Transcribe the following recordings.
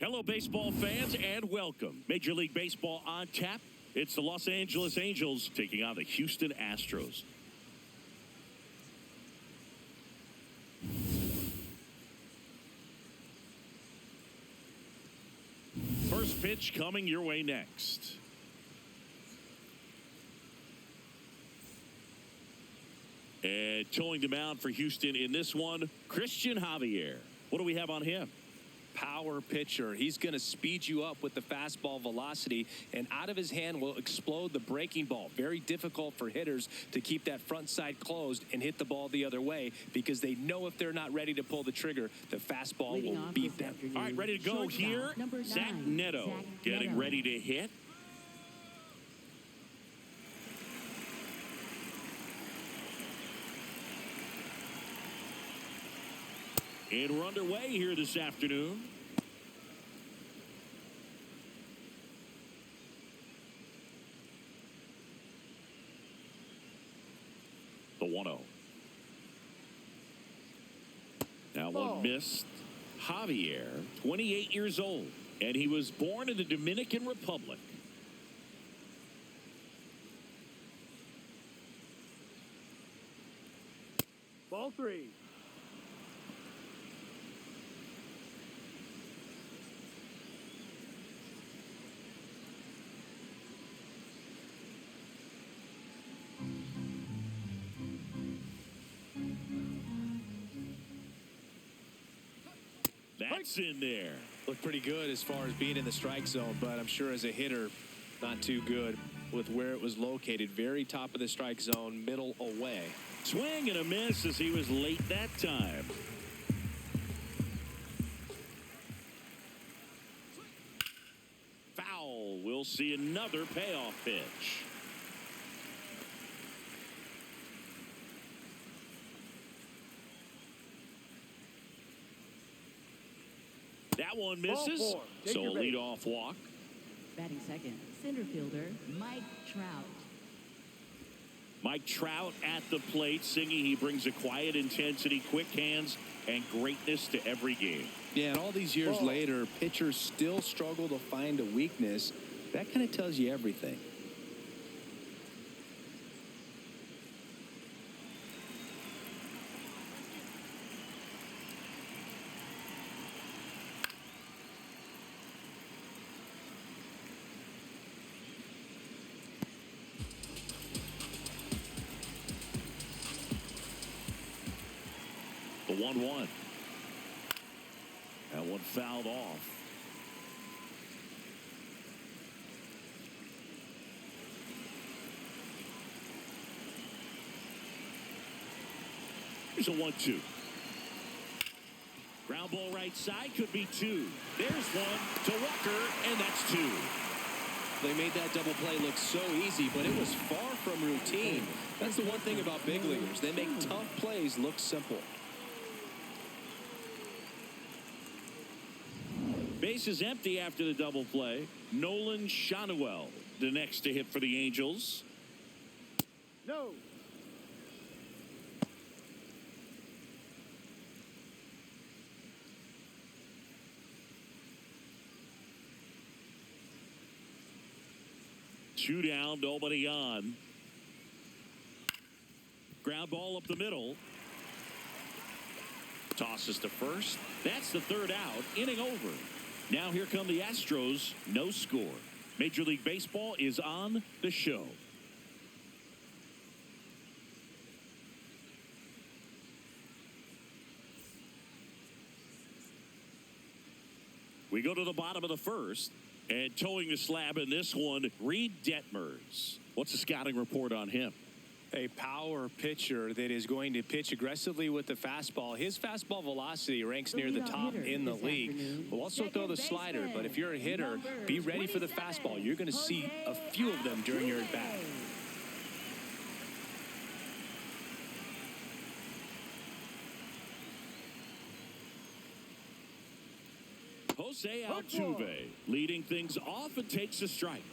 Hello, baseball fans, and welcome. Major League Baseball on tap. It's the Los Angeles Angels taking on the Houston Astros. First pitch coming your way next. And towing the mound for Houston in this one, Christian Javier. What do we have on him? Power pitcher. He's going to speed you up with the fastball velocity, and out of his hand will explode the breaking ball. Very difficult for hitters to keep that front side closed and hit the ball the other way because they know if they're not ready to pull the trigger, the fastball will beat them. All right, ready to go here. Zach Neto getting ready to hit. And we're underway here this afternoon. The 1-0. Now one missed. Javier, 28 years old, and he was born in the Dominican Republic. Ball 3. That's in there. Looked pretty good as far as being in the strike zone, but I'm sure as a hitter, not too good with where it was located. Very top of the strike zone, middle away. Swing and a miss as he was late that time. Foul. We'll see another payoff pitch. That one misses, so a leadoff walk. Batting second, center fielder Mike Trout. Mike Trout at the plate, singing he brings a quiet intensity, quick hands, and greatness to every game. Yeah, and all these years later, pitchers still struggle to find a weakness. That kind of tells you everything. The 1-1. That one fouled off. Here's a 1-2. Ground ball right side, could be 2. There's one to Walker, and that's 2. They made that double play look so easy, but it was far from routine. That's the one thing about big leaguers. They make tough plays look simple. Base is empty after the double play. Nolan Shanuel, the next to hit for the Angels. No. Two down, nobody on. Ground ball up the middle. Tosses to first. That's the third out. Inning over. Now here come the Astros. No score. Major League Baseball is on the show. We go to the bottom of the first. And towing the slab in this one, Reed Detmers. What's the scouting report on him? A power pitcher that is going to pitch aggressively with the fastball. His fastball velocity ranks near the top in the league. Will also throw the slider, but if you're a hitter, be ready for the fastball. You're going to see a few of them during your at-bat. Jose Altuve leading things off and takes a strike.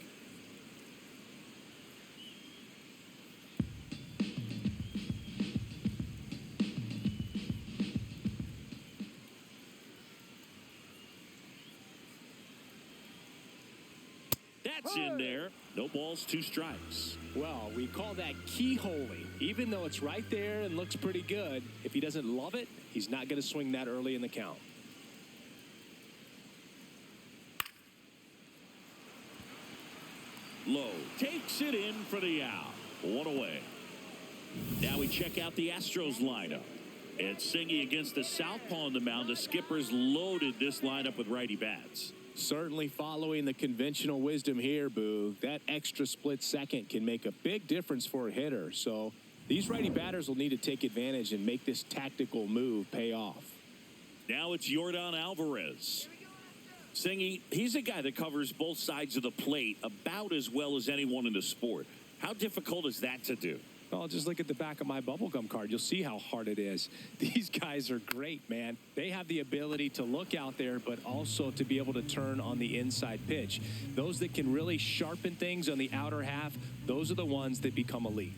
That's in there. No balls, 2 strikes. Well, we call that keyholing. Even though it's right there and looks pretty good, if he doesn't love it, he's not going to swing that early in the count. Low takes it in for the out. 1 away. Now we check out the Astros lineup. And Singy against the southpaw on the mound. The skipper's loaded this lineup with righty bats. Certainly following the conventional wisdom here, Boog. That extra split second can make a big difference for a hitter. So these righty batters will need to take advantage and make this tactical move pay off. Now it's Yordan Alvarez. Singy, he's a guy that covers both sides of the plate about as well as anyone in the sport. How difficult is that to do? Well, just look at the back of my bubblegum card. You'll see how hard it is. These guys are great, man. They have the ability to look out there, but also to be able to turn on the inside pitch. Those that can really sharpen things on the outer half, those are the ones that become elite.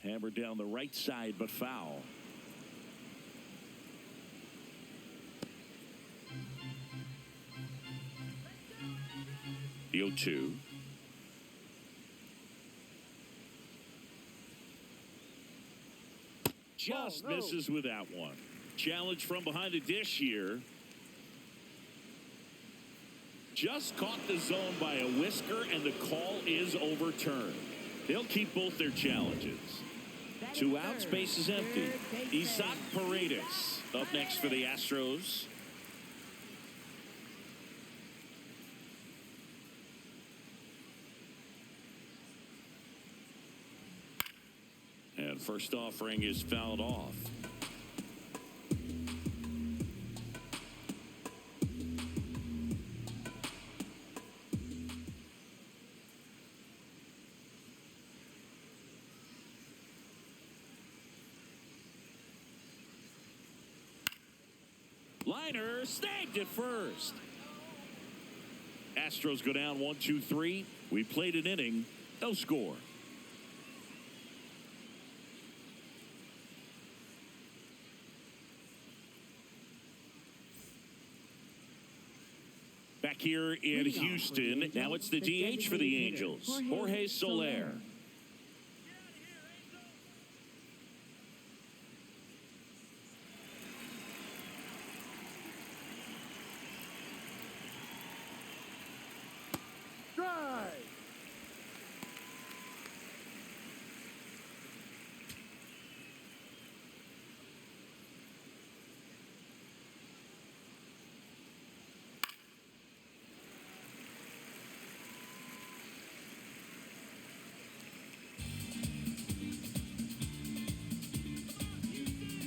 Hammered down the right side, but foul. The 0-2. Just misses with that one. Challenge from behind the dish here. Just caught the zone by a whisker, and the call is overturned. They'll keep both their challenges. 2 outs, base is empty. Isaac Paredes up next for the Astros. And first offering is fouled off. Liner snagged it first. Astros go down 1-2-3. We played an inning, no score. Back here in Houston, now it's the DH for the Angels, Jorge Soler. Drive.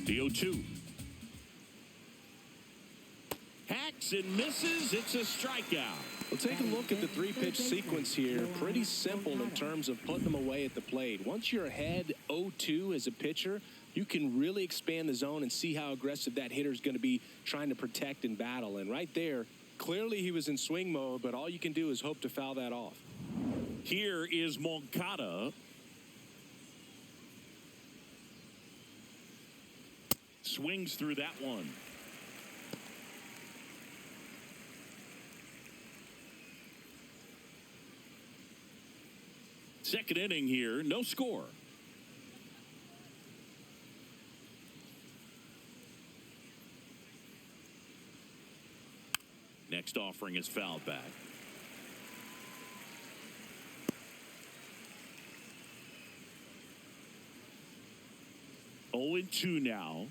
The 0-2. Hacks and misses. It's a strikeout. Well, take a look at the 3-pitch sequence here. Pretty simple in terms of putting them away at the plate. Once you're ahead 0-2 as a pitcher, you can really expand the zone and see how aggressive that hitter is going to be trying to protect and battle. And right there, clearly he was in swing mode, but all you can do is hope to foul that off. Here is Moncada. Swings through that one. Second inning here, no score. Next offering is fouled back. Oh, 0-2 now.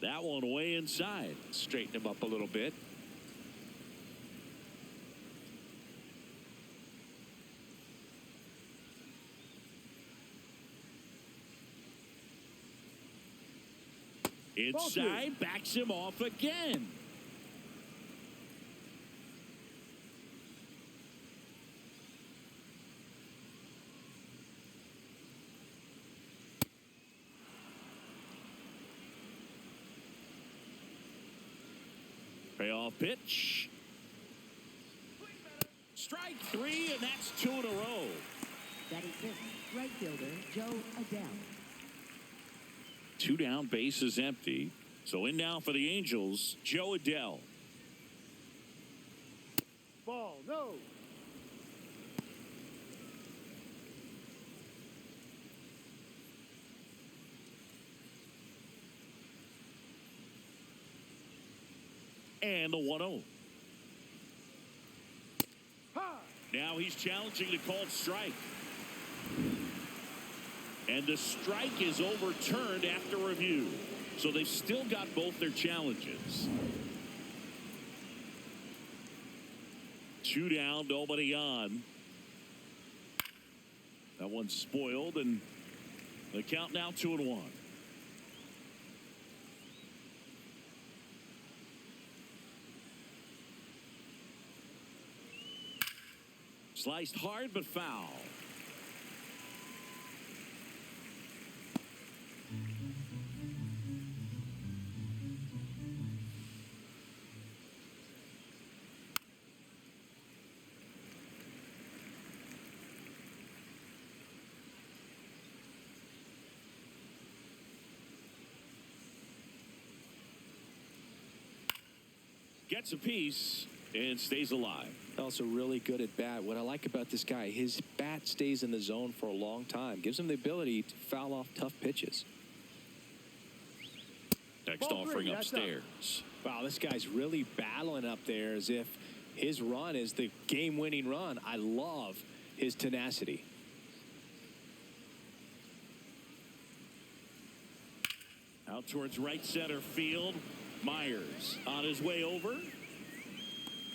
That one way inside. Straighten him up a little bit. Inside, backs him off again. Payoff pitch. Strike 3, and that's 2 in a row. Batting fifth, right fielder Joe Adele. 2 down, bases empty. So in now for the Angels, Joe Adell. Ball, no. And the 1-0. Ha! Now he's challenging the called strike. And the strike is overturned after review. So they've still got both their challenges. 2 down, nobody on. That one's spoiled, and the count now 2-1. Sliced hard, but foul. Gets a piece and stays alive. Also really good at bat. What I like about this guy, his bat stays in the zone for a long time. Gives him the ability to foul off tough pitches. Next Ball offering three, that's upstairs. Wow, this guy's really battling up there as if his run is the game-winning run. I love his tenacity. Out towards right center field. Myers on his way over.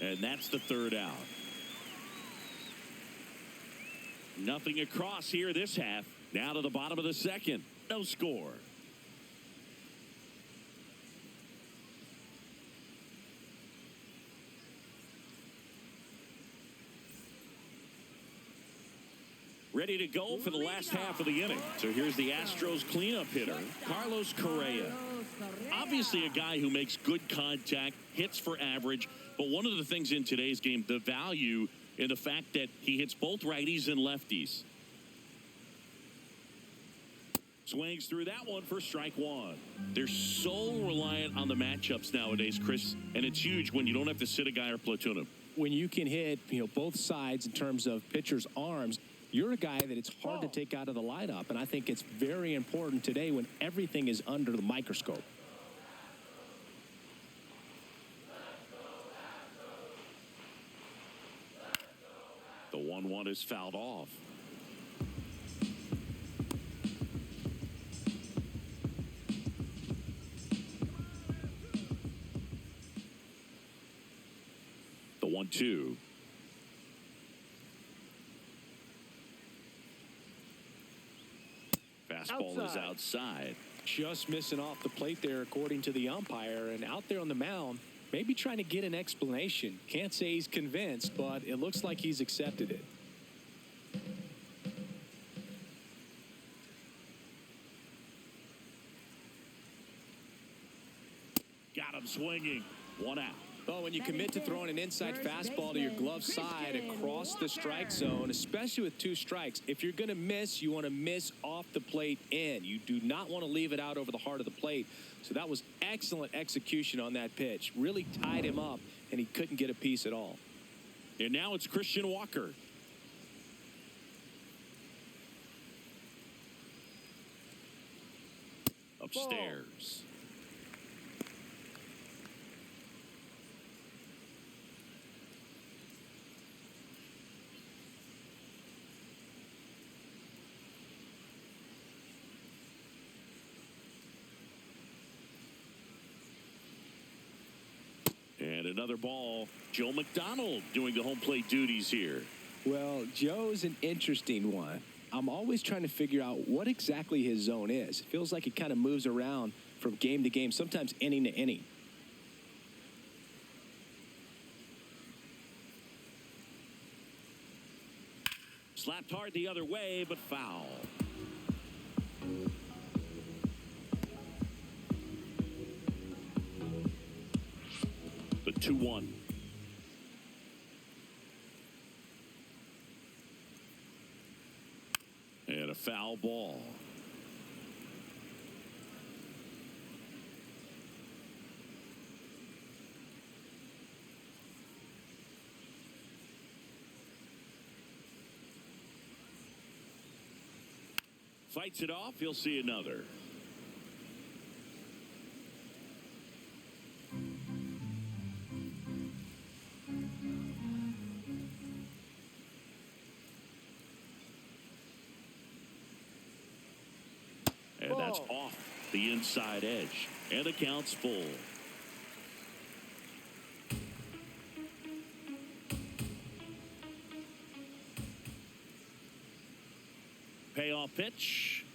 And that's the 3rd out. Nothing across here this half. Now to the bottom of the 2nd. No score. Ready to go for the last half of the inning. So here's the Astros cleanup hitter, Carlos Correa. Obviously a guy who makes good contact, hits for average, but one of the things in today's game, the value in the fact that he hits both righties and lefties. Swings through that one for strike 1. They're so reliant on the matchups nowadays, Chris, and it's huge when you don't have to sit a guy or platoon him. When you can hit, both sides in terms of pitchers' arms, you're a guy that it's hard to take out of the lineup, and I think it's very important today when everything is under the microscope. The 1-1 is fouled off. The 1-2. Fastball is outside. Just missing off the plate there, according to the umpire, and out there on the mound, maybe trying to get an explanation. Can't say he's convinced, but it looks like he's accepted it. Got him swinging. 1 out. Well, when you commit to throwing an inside fastball to your glove side across the strike zone, especially with 2 strikes, if you're going to miss, you want to miss off the plate in. You do not want to leave it out over the heart of the plate. So that was excellent execution on that pitch. Really tied him up, and he couldn't get a piece at all. And now it's Christian Walker. Upstairs. And another ball. Joe McDonald doing the home plate duties here. Well, Joe's an interesting one. I'm always trying to figure out what exactly his zone is. It feels like it kind of moves around from game to game, sometimes inning to inning. Slapped hard the other way, but foul. The 2-1. And a foul ball. Fights it off. He'll see another. And that's off the inside edge. And the count's full. Payoff pitch.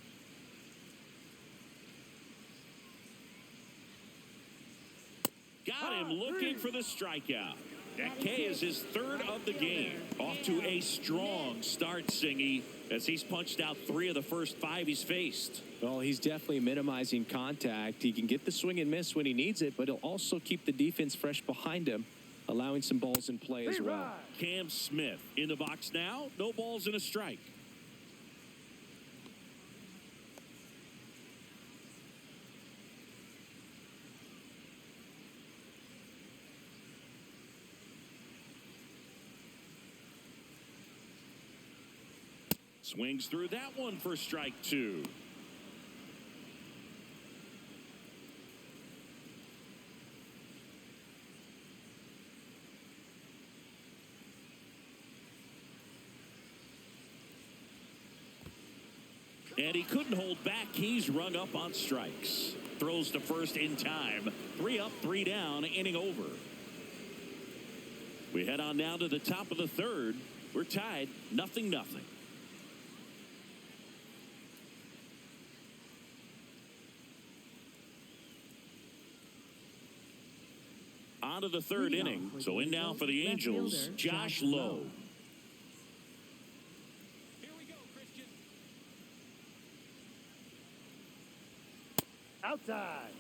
Got him looking for the strikeout. That K is his third of the game. Off to a strong start, Singy, as he's punched out 3 of the first 5 he's faced. Well, he's definitely minimizing contact. He can get the swing and miss when he needs it, but he'll also keep the defense fresh behind him, allowing some balls in play as well. Cam Smith in the box now. No balls and a strike. Swings through that one for strike 2. And he couldn't hold back. He's rung up on strikes. Throws to first in time. 3 up, 3 down, inning over. We head on down to the top of the third. We're tied 0-0. On to the third inning. So in now for the Angels, Josh Lowe. Here we go, Christian. Outside.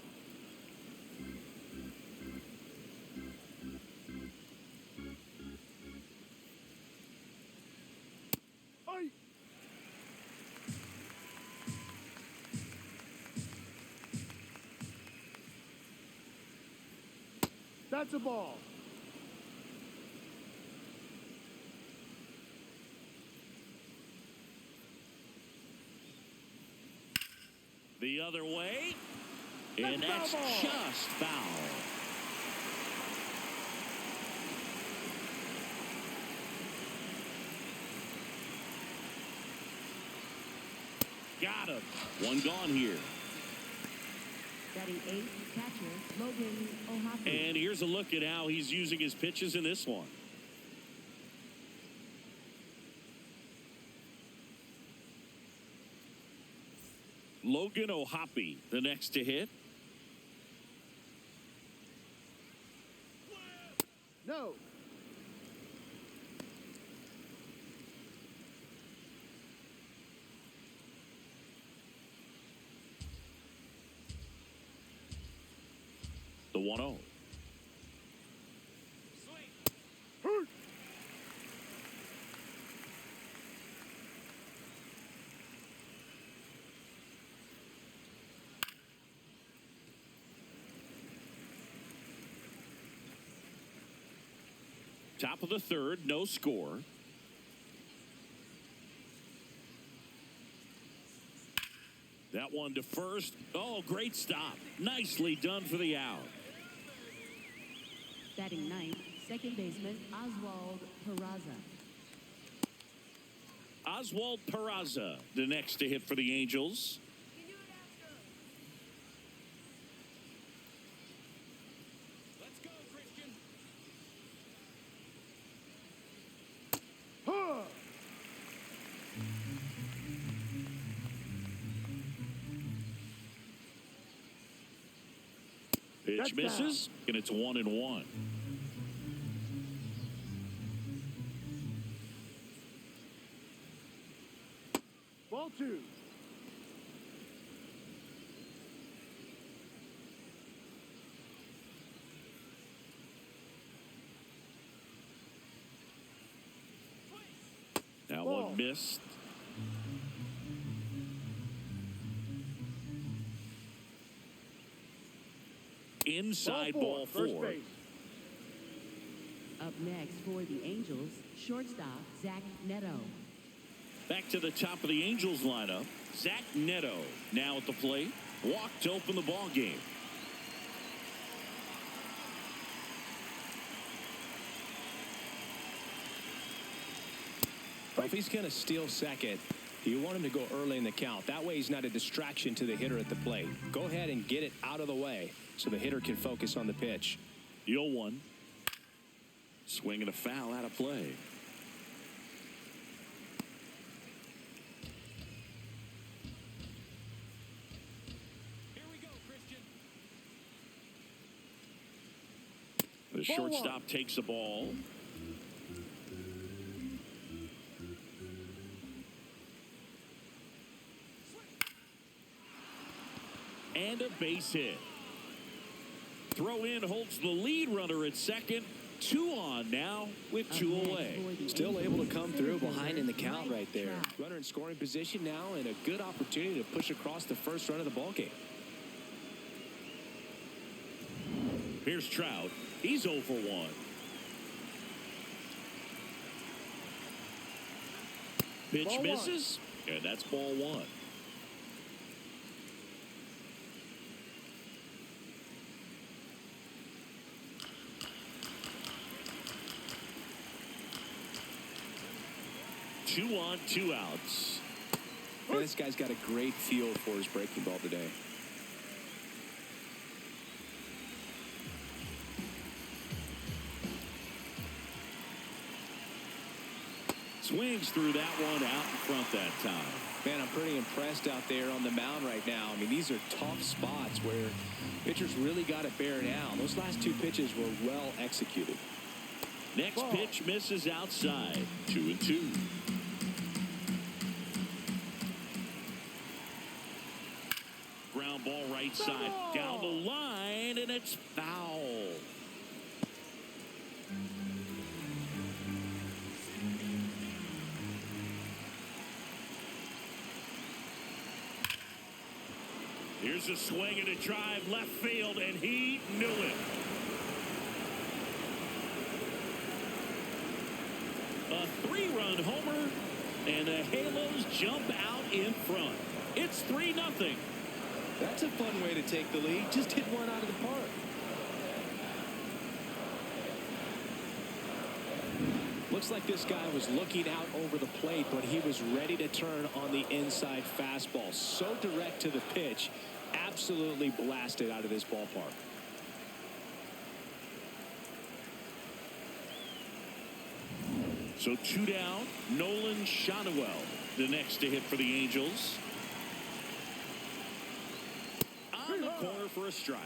Oi. That's a ball. The other way. And that's just foul. Got him. One gone here. Batting 8th, catcher Logan O'Hoppe. And here's a look at how he's using his pitches in this one. Logan O'Hoppe, the next to hit. No. The 1-0. Hurt. Top of the third, no score. That one to first. Oh, great stop. Nicely done for the out. Batting 9th, second baseman Oswald Peraza. Oswald Peraza, the next to hit for the Angels. Let's go, Christian. Huh. Pitch misses, and it's 1-1. Ball 2. That Ball. one missed. Inside ball 4. First base. Up next for the Angels, shortstop Zach Neto. Back to the top of the Angels lineup. Zach Neto now at the plate. Walk to open the ball game. Well, if he's going to steal second, you want him to go early in the count. That way he's not a distraction to the hitter at the plate. Go ahead and get it out of the way so the hitter can focus on the pitch. 0-1. Swing and a foul out of play. Here we go, Christian. The shortstop takes the ball. And a base hit. Throw in holds the lead runner at second. 2 on now with 2 away. Still able to come through behind in the count right there. Runner in scoring position now and a good opportunity to push across the first run of the ball game. Here's Trout. He's 0 for 1. Pitch Ball misses. And that's ball 1. Two on, 2 outs. And this guy's got a great feel for his breaking ball today. Swings through that one out in front that time. Man, I'm pretty impressed out there on the mound right now. I mean, these are tough spots where pitchers really got to bear down. Those last 2 pitches were well executed. Next pitch misses outside. 2-2. Ground ball right side. Down the line, and it's foul. Here's a swing and a drive left field, and he knew it. A 3-run homer, and the Halos jump out in front. It's 3-0. That's a fun way to take the lead. Just hit one out of the park. Looks like this guy was looking out over the plate, but he was ready to turn on the inside fastball. So direct to the pitch. Absolutely blasted out of this ballpark. So 2 down. Nolan Shotwell, the next to hit for the Angels. On the corner for a strike.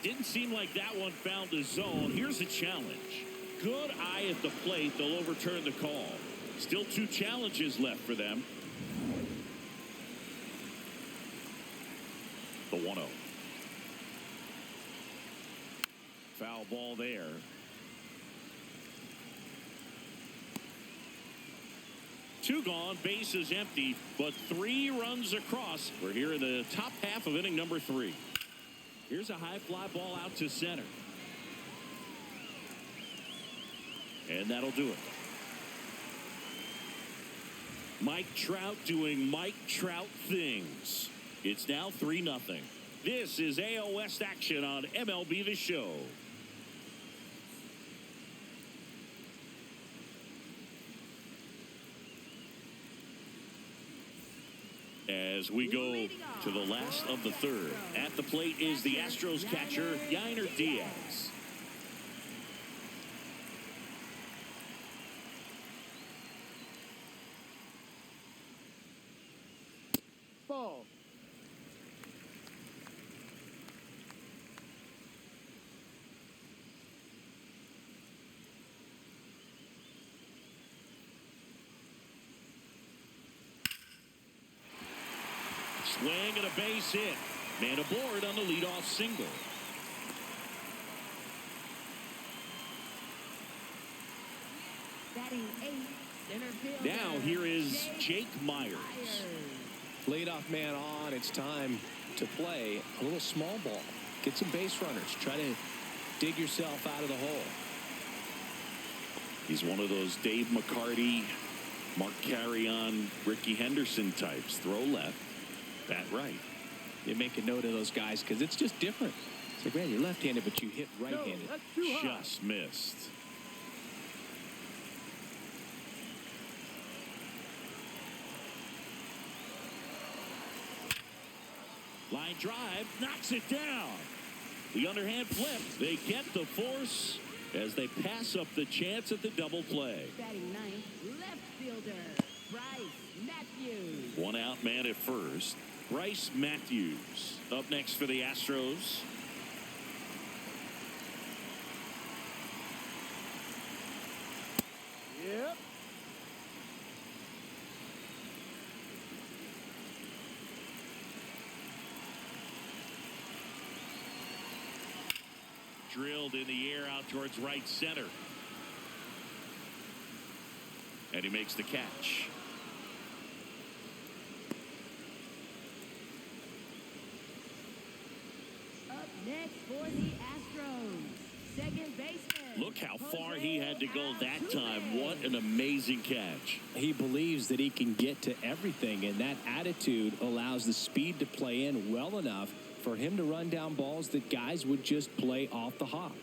Didn't seem like that one found the zone. Here's a challenge. Good eye at the plate. They'll overturn the call. Still 2 challenges left for them. The 1-0. Foul ball there. Two gone, bases empty, but 3 runs across. We're here in the top half of inning number 3. Here's a high fly ball out to center. And that'll do it. Mike Trout doing Mike Trout things. It's now 3-0. This is AL West action on MLB The Show. As we go to the last of the 3rd. At the plate is the Astros catcher, Yainer Diaz. Ball. Swing and a base hit. Man aboard on the leadoff single. Batting 8, center fielder. Now here is Jake Myers. Leadoff man on. It's time to play a little small ball. Get some base runners. Try to dig yourself out of the hole. He's one of those Dave McCarty Mark Carrion, Ricky Henderson types. Throw left, bat right. You make a note of those guys because it's just different. It's like, man, you're left-handed, but you hit right-handed. No, that's too high. Just missed. Line drive, knocks it down. The underhand flip. They get the force as they pass up the chance at the double play. Batting ninth, left fielder, Bryce Matthews. One out man at first. Bryce Matthews up next for the Astros. Yep. Drilled in the air out towards right center. And he makes the catch. Up next for the Astros, second baseman. Look how far he had to go that time. What an amazing catch. He believes that he can get to everything, and that attitude allows the speed to play in well enough for him to run down balls that guys would just play off the hop.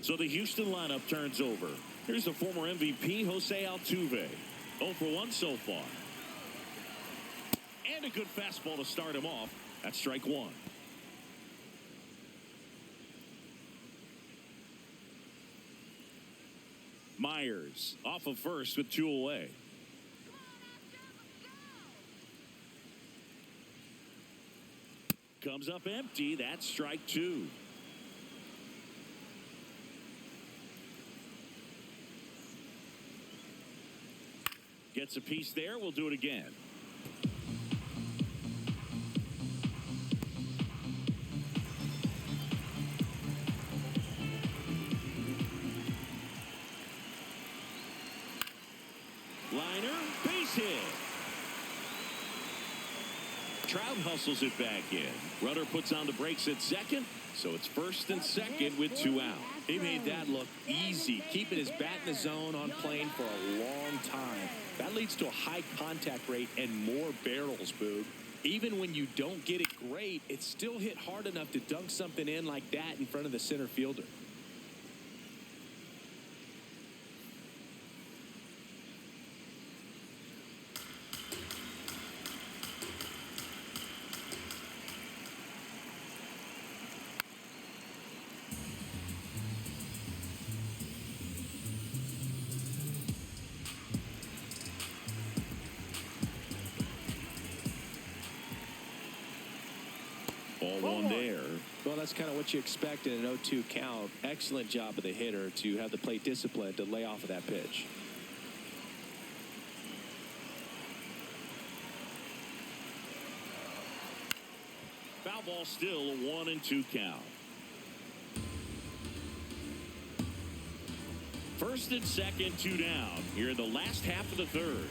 So the Houston lineup turns over. Here's the former MVP, Jose Altuve. 0 for 1 so far. And a good fastball to start him off. That's strike one. Myers off of first with 2 away. Comes up empty. That's strike two. Gets a piece there. We'll do it again. Liner, base hit. Trout hustles it back in. Runner puts on the brakes at second, so it's first and second with 2 out. He made that look easy, keeping his bat in the zone on plane for a long time. That leads to a high contact rate and more barrels, Boog. Even when you don't get it great, it's still hit hard enough to dunk something in like that in front of the center fielder. Ball one there. Well, that's kind of what you expect in an 0-2 count. Excellent job of the hitter to have the plate discipline to lay off of that pitch. Foul ball still, a 1-2 count. First and second, 2 down. Here in the last half of the third.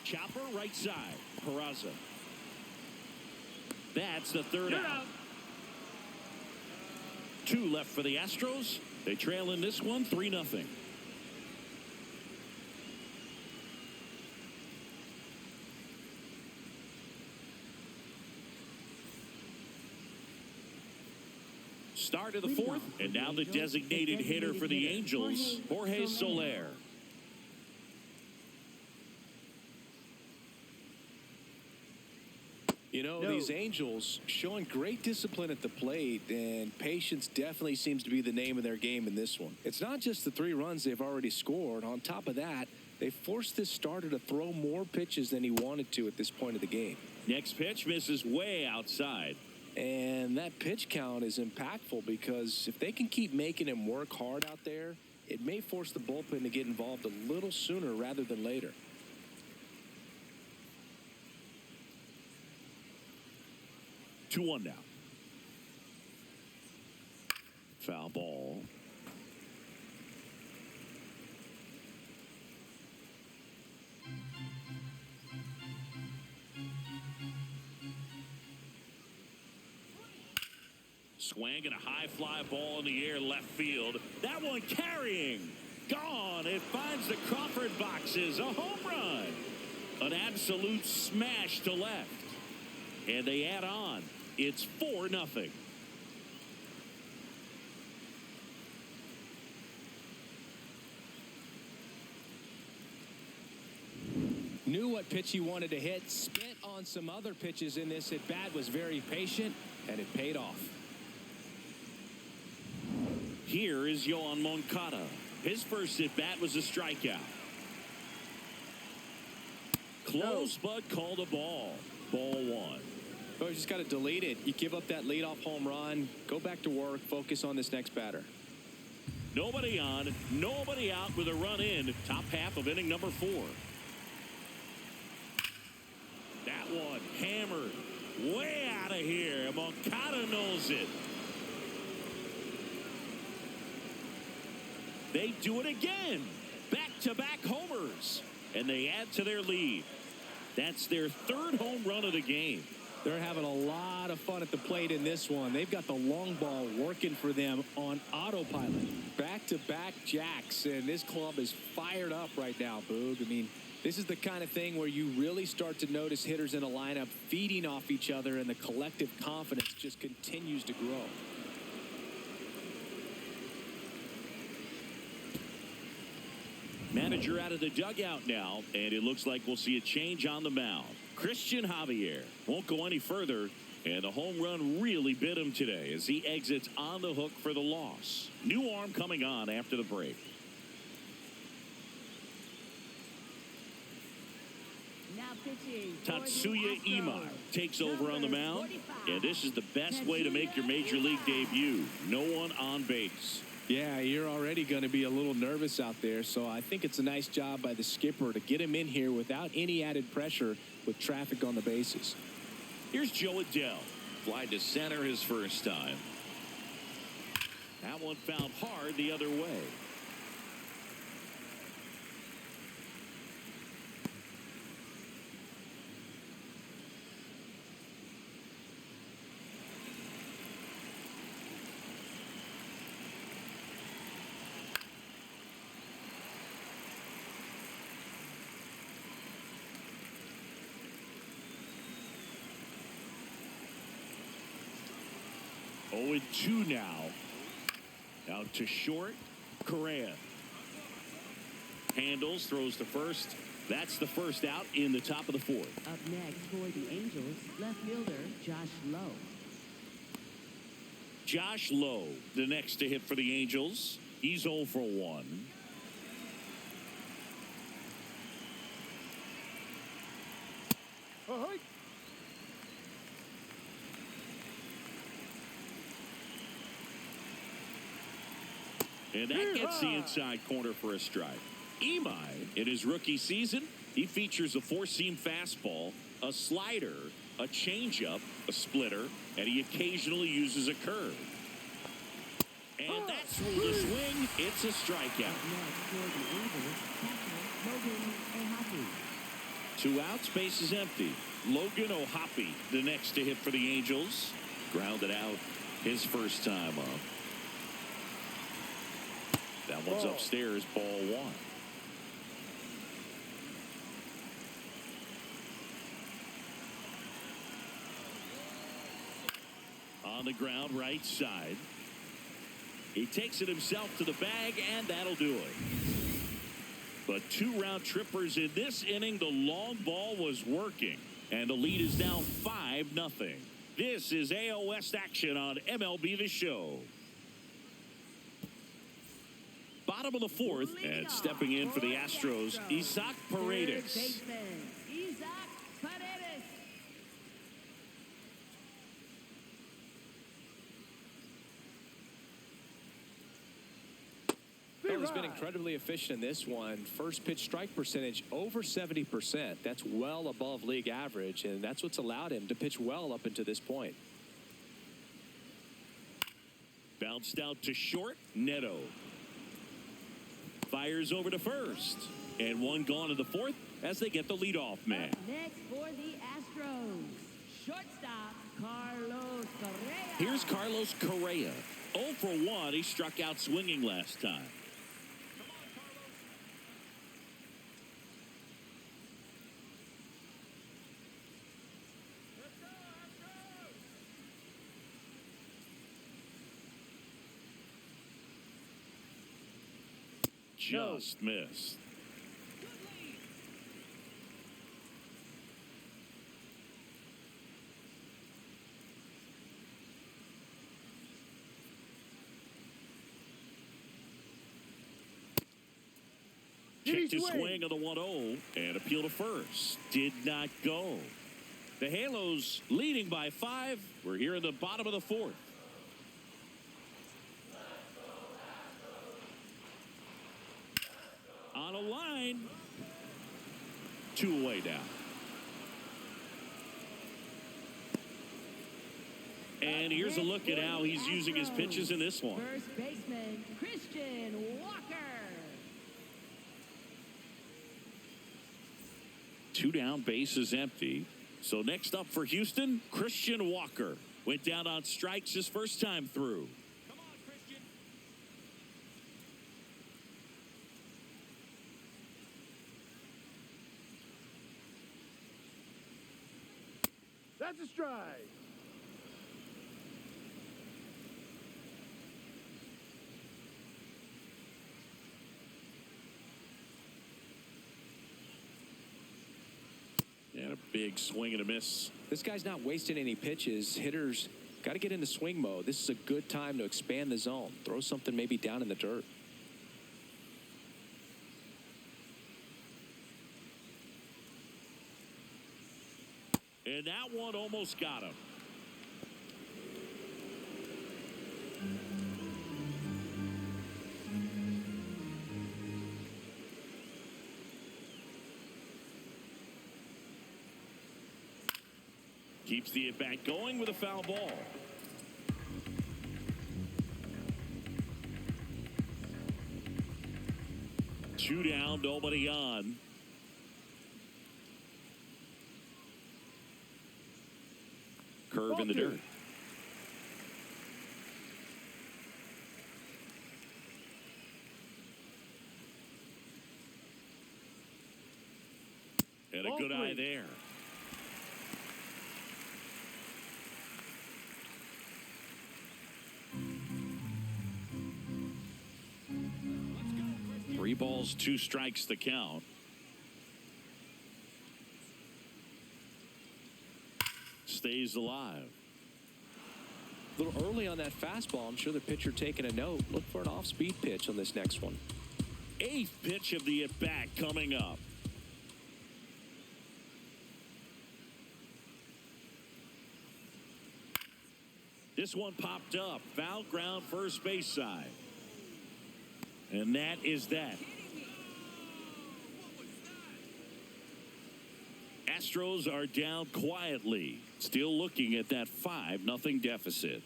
Chopper right side. Peraza. That's the third out. 2 left for the Astros. They trail in this one 3-0. Start of the fourth, and now the designated hitter for the Angels, Jorge Soler. You know, these Angels showing great discipline at the plate, and patience definitely seems to be the name of their game in this one. It's not just the 3 runs they've already scored. On top of that, they forced this starter to throw more pitches than he wanted to at this point of the game. Next pitch misses way outside. And that pitch count is impactful because if they can keep making him work hard out there, it may force the bullpen to get involved a little sooner rather than later. 2-1 now. Foul ball. Swing and a high fly ball in the air left field. That one carrying. Gone. It finds the Crawford boxes. A home run. An absolute smash to left. And they add on. It's 4-0. Knew what pitch he wanted to hit. Spent on some other pitches in this at bat. Was very patient, and it paid off. Here is Yoan Moncada. His first at bat was a strikeout. Close, but called a ball. Ball 1. Oh, you just got to delete it. You give up that leadoff home run. Go back to work. Focus on this next batter. Nobody on, nobody out with a run in. Top half of inning number 4. That one hammered way out of here. Moncada knows it. They do it again. Back-to-back homers. And they add to their lead. That's their 3rd home run of the game. They're having a lot of fun at the plate in this one. They've got the long ball working for them on autopilot. Back-to-back jacks, and this club is fired up right now, Boog. I mean, this is the kind of thing where you really start to notice hitters in a lineup feeding off each other, and the collective confidence just continues to grow. Manager out of the dugout now, and it looks like we'll see a change on the mound. Christian Javier won't go any further, and the home run really bit him today as he exits on the hook for the loss. New arm coming on after the break. Now pitching. Tatsuya Imai takes over on the mound, and this is the best way to make your major league debut. No one on base. Yeah, you're already going to be a little nervous out there, so I think it's a nice job by the skipper to get him in here without any added pressure with traffic on the bases. Here's Joe Adele. Fly to center his first time. That one found hard the other way. Oh, 2 now. Out to short. Correa handles, throws to first. That's the first out in the top of the 4th. Up next for the Angels, left fielder Josh Lowe. Josh Lowe, the next to hit for the Angels. He's 0 for 1. Ahoy! And that gets the inside corner for a strike. Imai, in his rookie season, he features a 4-seam fastball, a slider, a changeup, a splitter, and he occasionally uses a curve. And that's ruled a swing. It's a strikeout. Up next for the Angels, catcher Logan O'Hoppe. 2 outs, base is empty. Logan O'Hoppe, the next to hit for the Angels. Grounded out his first time up. That one's upstairs, ball 1. On the ground, right side. He takes it himself to the bag, and that'll do it. But 2 round trippers in this inning. The long ball was working, and the lead is now 5-0. This is AL West action on MLB The Show. Bottom of the 4th, and stepping in for the Astros, Isaac Paredes. Isaac Paredes. Well, he's been incredibly efficient in this one. First pitch strike percentage over 70%. That's well above league average, and that's what's allowed him to pitch well up until this point. Bounced out to short. Neto fires over to first, and 1 gone in the 4th as they get the leadoff man. Up next for the Astros, shortstop Carlos Correa. Here's Carlos Correa. 0 for 1. He struck out swinging last time. Just missed. Checked his swing on the 1-0 and appeal to first. Did not go. The Halos leading by 5. We're here in the bottom of the 4th. On a line. 2 away now. And here's a look at how he's using his pitches in this one. First baseman Christian Walker. 2 down, bases empty. So next up for Houston, Christian Walker. Went down on strikes his first time through. Come on, Christian. That's a strike. And a big swing and a miss. This guy's not wasting any pitches. Hitters got to get into swing mode. This is a good time to expand the zone. Throw something maybe down in the dirt. And that one almost got him. Keeps the at-bat going with a foul ball. Two down, nobody on. Curve in the dirt. And a good eye there. Three balls, 2 strikes the count. Stays alive. A little early on that fastball. I'm sure the pitcher taking a note. Look for an off-speed pitch on this next one. 8th pitch of the at-bat coming up. This one popped up. Foul ground, first base side. And that is that. Astros are down quietly. Still looking at that 5-0 deficit.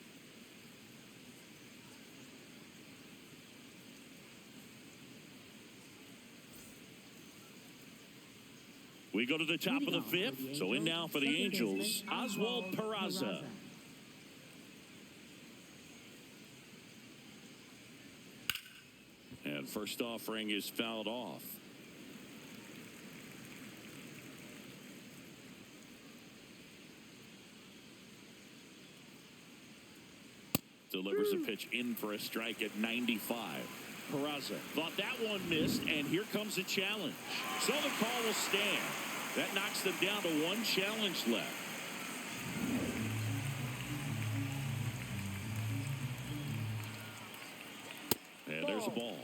We go to the top of the 5th. So in now for the Angels, Oswald Peraza. And first offering is fouled off. Delivers a pitch in for a strike at 95. Peraza thought that one missed, and here comes a challenge. So the call will stand. That knocks them down to 1 challenge left. And there's a ball.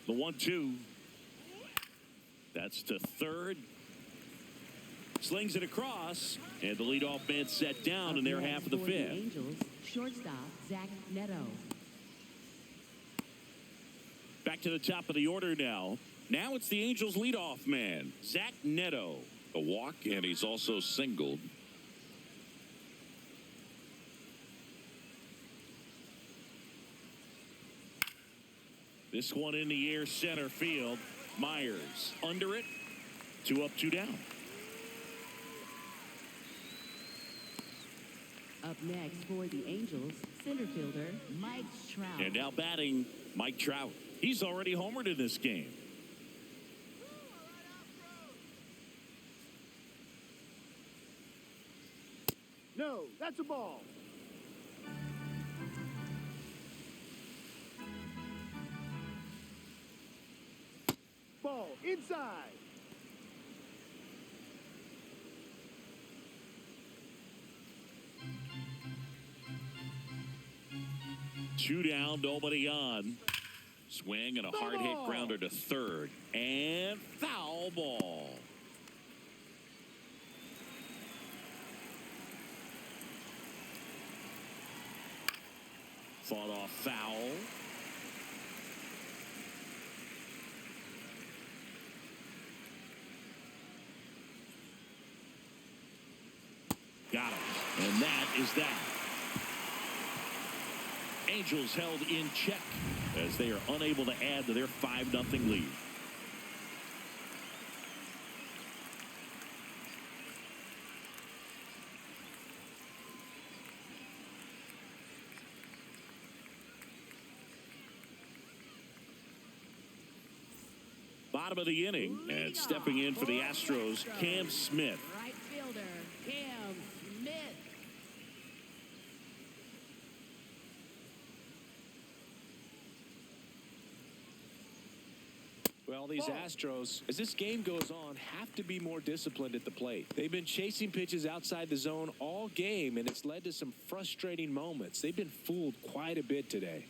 The 1-2. That's to third. Slings it across, and the leadoff man set down in their half of the 5th. Angels, shortstop Zach Neto. Back to the top of the order now. Now it's the Angels leadoff man, Zach Neto. A walk, and he's also singled. This one in the air, center field. Myers under it. 2 up, 2 down. Up next for the Angels, center fielder Mike Trout. And now batting Mike Trout. He's already homered in this game. No, that's a ball. Ball inside. Two down, nobody on. Swing and a hard hit grounder to third. And foul ball. Fought off foul. Got him. And that is that. Angels held in check as they are unable to add to their 5-0 lead. Bottom of the inning, and stepping in for the Astros, Cam Smith. Right fielder Cam Smith. Well, these Astros, as this game goes on, have to be more disciplined at the plate. They've been chasing pitches outside the zone all game, and it's led to some frustrating moments. They've been fooled quite a bit today.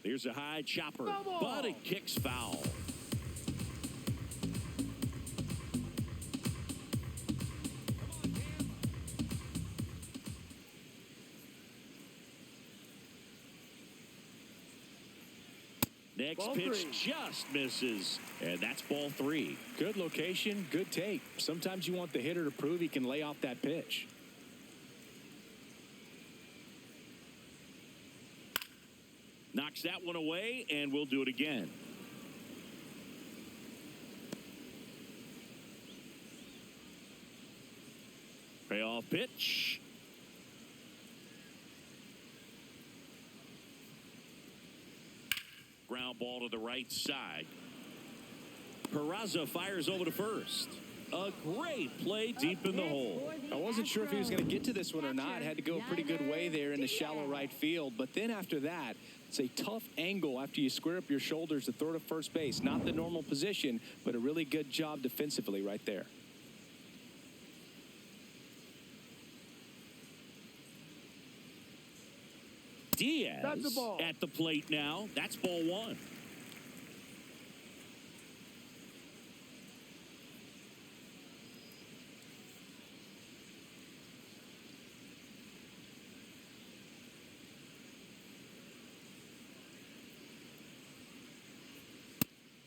Here's a high chopper, but it kicks foul. Next Ball pitch 3. just misses, and that's ball 3. Good location, good take. Sometimes you want the hitter to prove he can lay off that pitch. Knocks that one away, and we'll do it again. Payoff pitch. Ground ball to the right side. Peraza fires over to first. A great play deep in the hole. I wasn't sure if he was going to get to this one or not. Had to go a pretty good way there in the shallow right field. But then after that, it's a tough angle after you square up your shoulders to throw to first base. Not the normal position, but a really good job defensively right there. Diaz That's the ball. at the plate now. That's ball 1.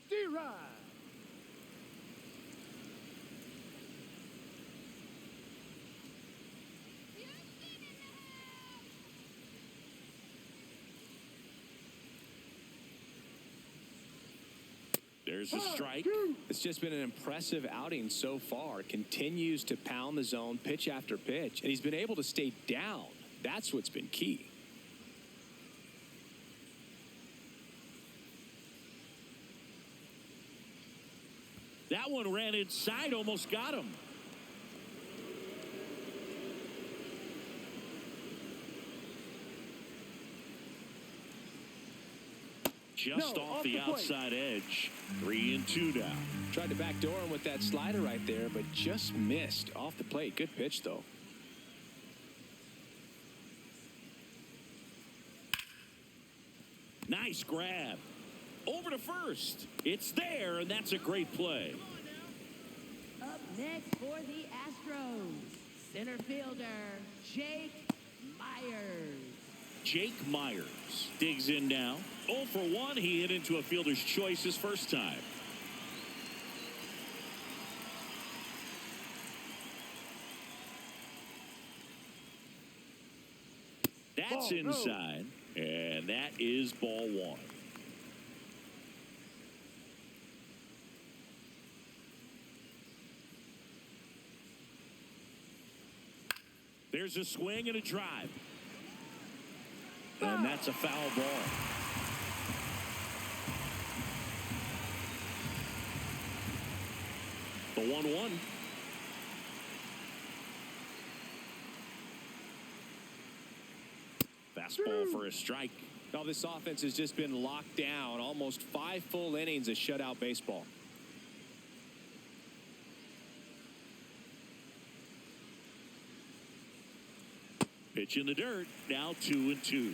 D-Rod. There's a strike. It's just been an impressive outing so far. Continues to pound the zone pitch after pitch, and he's been able to stay down. That's what's been key. That one ran inside, almost got him. Just off the outside edge. 3-2 now. Tried to backdoor him with that slider right there, but just missed off the plate. Good pitch, though. Nice grab. Over to first. It's there, and that's a great play. Up next for the Astros, center fielder, Jake Myers. Jake Myers digs in now. 0 for 1. He hit into a fielder's choice his first time. That's inside, and that is ball 1. There's a swing and a drive. And that's a foul ball. The 1-1. Fastball for a strike. Now this offense has just been locked down. Almost 5 full innings of shutout baseball. Pitch in the dirt. Now 2-2.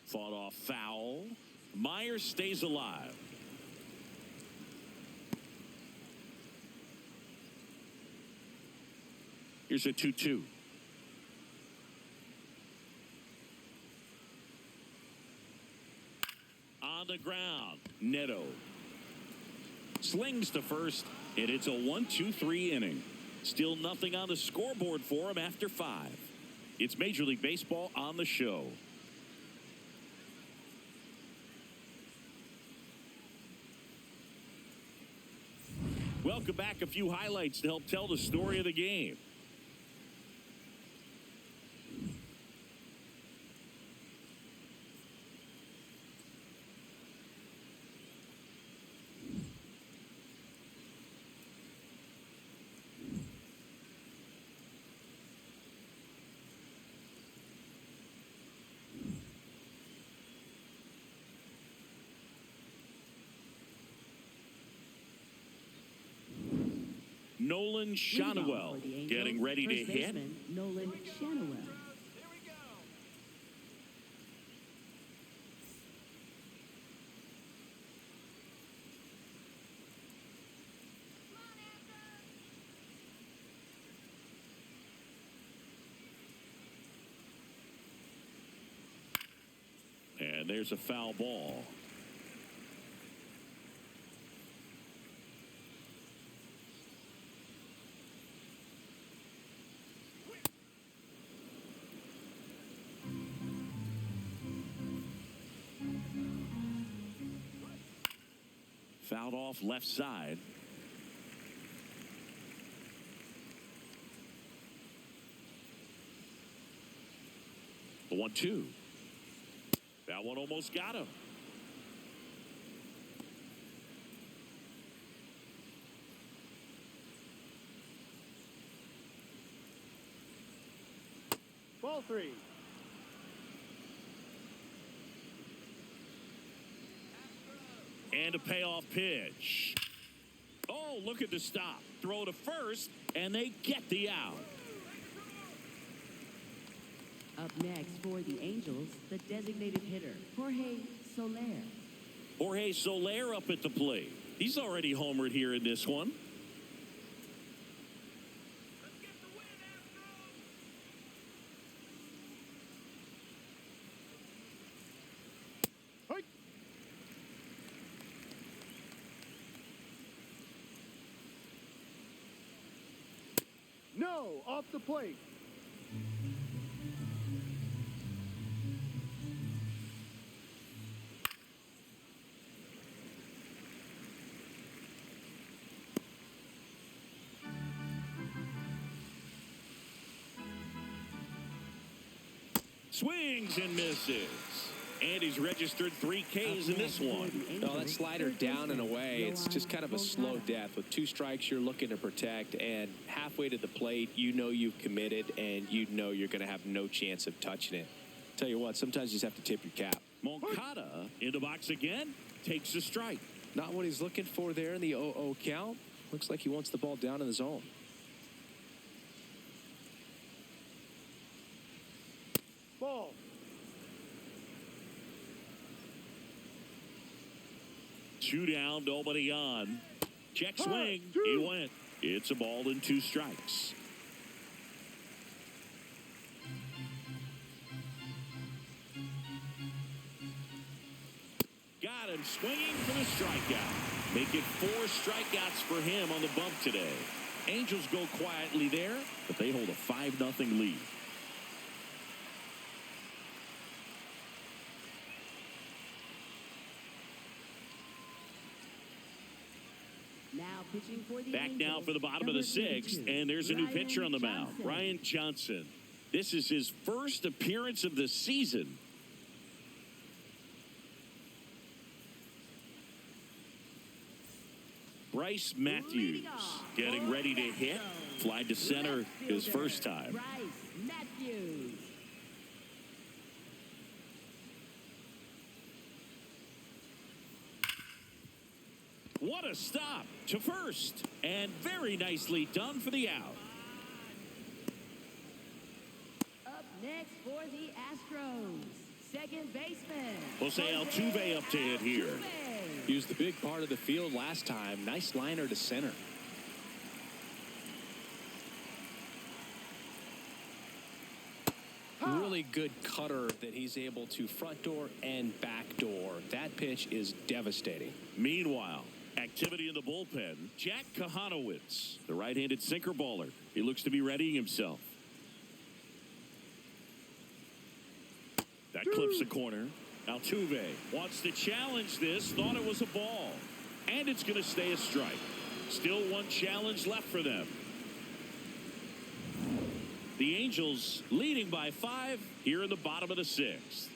Fought off foul. Myers stays alive. Here's a 2-2. On the ground, Neto slings to first, and it's a 1-2-3 inning. Still nothing on the scoreboard for him after 5. It's Major League Baseball on the show. Welcome back. A few highlights to help tell the story of the game. Nolan Schanuel getting ready to hit. Nolan Schanuel. And there's a foul ball. Fouled off left side. The 1-2. That one almost got him. Ball 3. And a payoff pitch. Oh, look at the stop. Throw to first, and they get the out. Up next for the Angels, the designated hitter, Jorge Soler. Jorge Soler up at the plate. He's already homered here in this one. No, off the plate. Swings and misses. And he's registered 3 Ks in this one. No, that slider down and away. It's just kind of a slow death. With 2 strikes, you're looking to protect. And halfway to the plate, you know you've committed, and you know you're going to have no chance of touching it. Tell you what, sometimes you just have to tip your cap. Moncada in the box again. Takes a strike. Not what he's looking for there in the 0-0 count. Looks like he wants the ball down in the zone. Ball. 2 down, nobody on. Check swing. He went. It's a ball and 2 strikes. Got him swinging for the strikeout. Make it 4 strikeouts for him on the bump today. Angels go quietly there, but they hold a 5-0 lead. Now pitching for the Back Angels, now for the bottom of the 6th, and there's a new pitcher on the mound, Ryan Johnson. This is his first appearance of the season. Bryce Matthews getting ready to hit. Fly to center his first time. Bryce Matthews. What a stop to first, and very nicely done for the out. Up next for the Astros, second baseman Jose Altuve up to hit here. Altuve. Used the big part of the field last time. Nice liner to center. Really good cutter that he's able to front door and back door. That pitch is devastating. Meanwhile, activity in the bullpen. Jack Kahanowitz, the right-handed sinker baller. He looks to be readying himself. That clips the corner. Altuve wants to challenge this. Thought it was a ball. And it's going to stay a strike. Still 1 challenge left for them. The Angels leading by 5 here in the bottom of the 6th.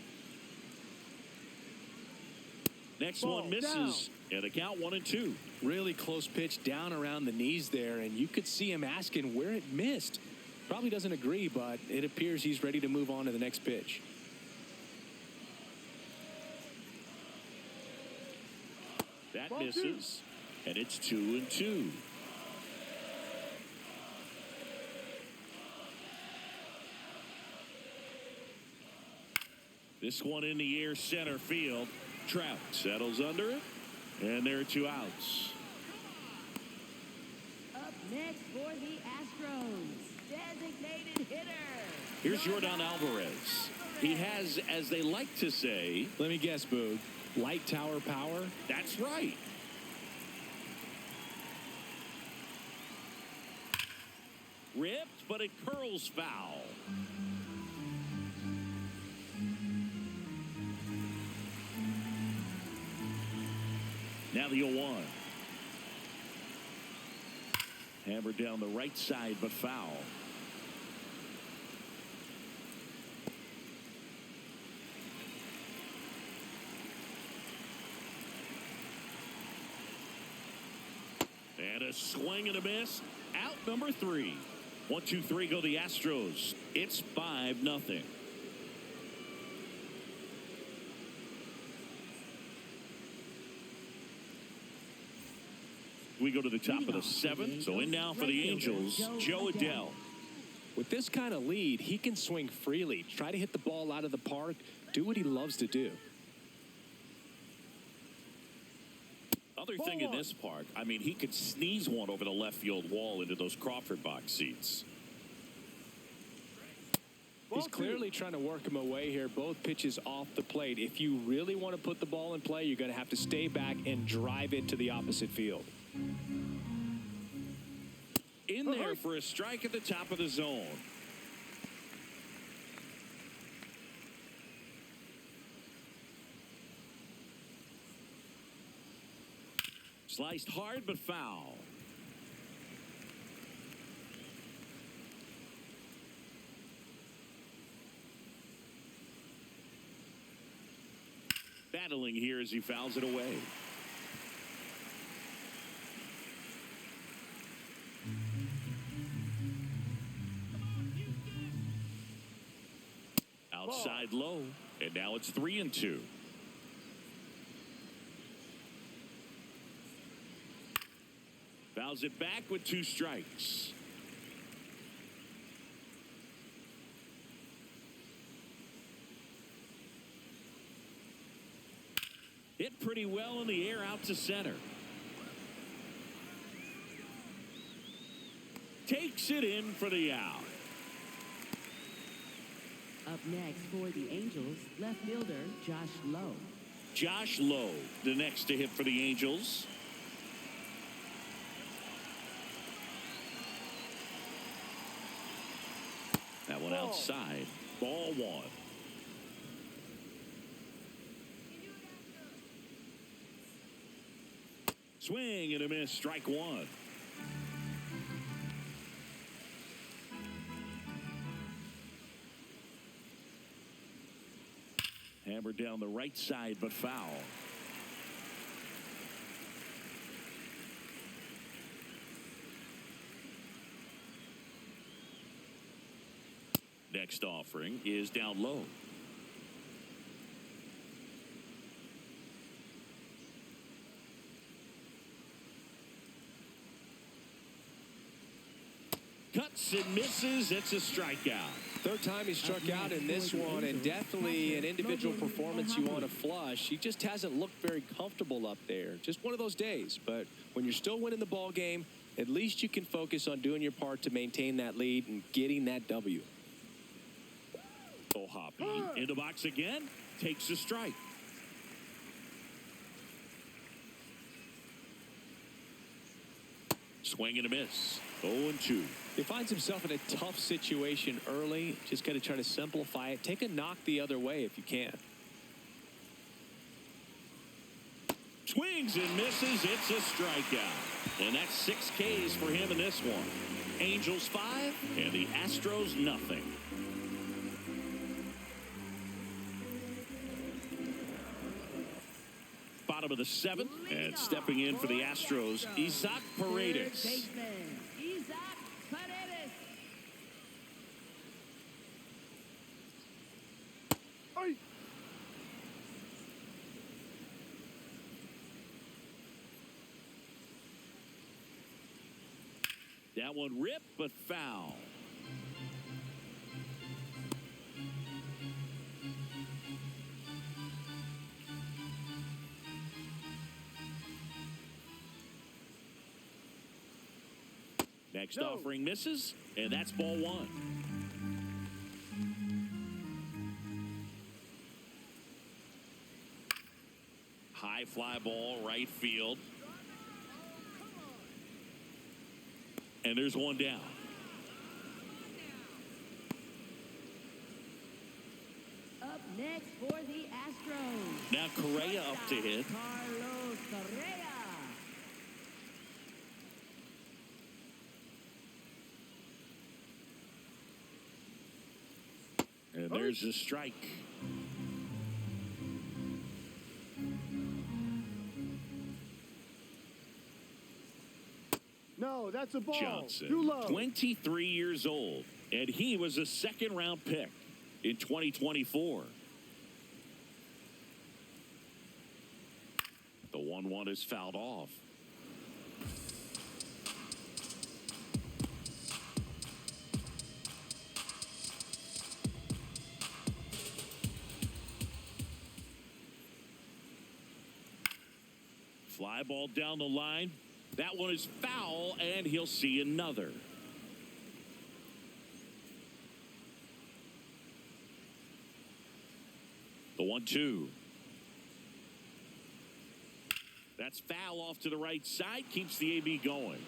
Next one misses. And a count 1-2. Really close pitch down around the knees there, and you could see him asking where it missed. Probably doesn't agree, but it appears he's ready to move on to the next pitch. That misses, and it's 2-2. This one in the air center field. Trout settles under it, and there are 2 outs. Up next for the Astros, designated hitter. Here's Yordan Alvarez. He has, as they like to say, Let me guess, Boog. Light tower power? that's right. Ripped, but it curls foul. Now the 0-1. Hammered down the right side, but foul. And a swing and a miss. Out number 3. 1, 2, 3 go the Astros. It's 5-0. We go to the top of the 7th. So in now for the Angels, Joe Adell. With this kind of lead, he can swing freely. Try to hit the ball out of the park. Do what he loves to do. Other thing in this park, I mean, he could sneeze one over the left field wall into those Crawford box seats. He's clearly trying to work him away here. Both pitches off the plate. If you really want to put the ball in play, you're going to have to stay back and drive it to the opposite field. In there for a strike at the top of the zone. Sliced hard but foul. Battling here as he fouls it away. Outside low, and now it's 3-2. Fouls it back with 2 strikes. Hit pretty well in the air out to center. Takes it in for the out. Up next for the Angels, left fielder Josh Lowe. Josh Lowe, the next to hit for the Angels. That one outside. Ball 1. Swing and a miss. Strike 1. Hammered down the right side, but foul. Next offering is down low. Cuts and misses. It's a strikeout. Third time he struck out in this one, and definitely an individual performance you want to flush. He just hasn't looked very comfortable up there. Just one of those days. But when you're still winning the ball game, at least you can focus on doing your part to maintain that lead and getting that W. Hoppy in the box again. Takes a strike. Swing and a miss. 0-2. He finds himself in a tough situation early. Just got to try to simplify it. Take a knock the other way if you can. Swings and misses. It's a strikeout. And that's 6 Ks for him in this one. Angels 5 and the Astros nothing. Bottom of the 7th, and stepping in for the Astros, Isaac Paredes. That one ripped, but foul. Next offering misses, and that's ball 1. High fly ball, right field. And there's one down. Up next for the Astros. Now Correa up to hit. Carlos Correa. And there's a strike. No, that's a ball. Johnson, Too low. 23 years old, and he was a 2nd-round pick in 2024. The 1-1 is fouled off. Fly ball down the line. That one is foul, and he'll see another. The 1-2. That's foul off to the right side. Keeps the AB going.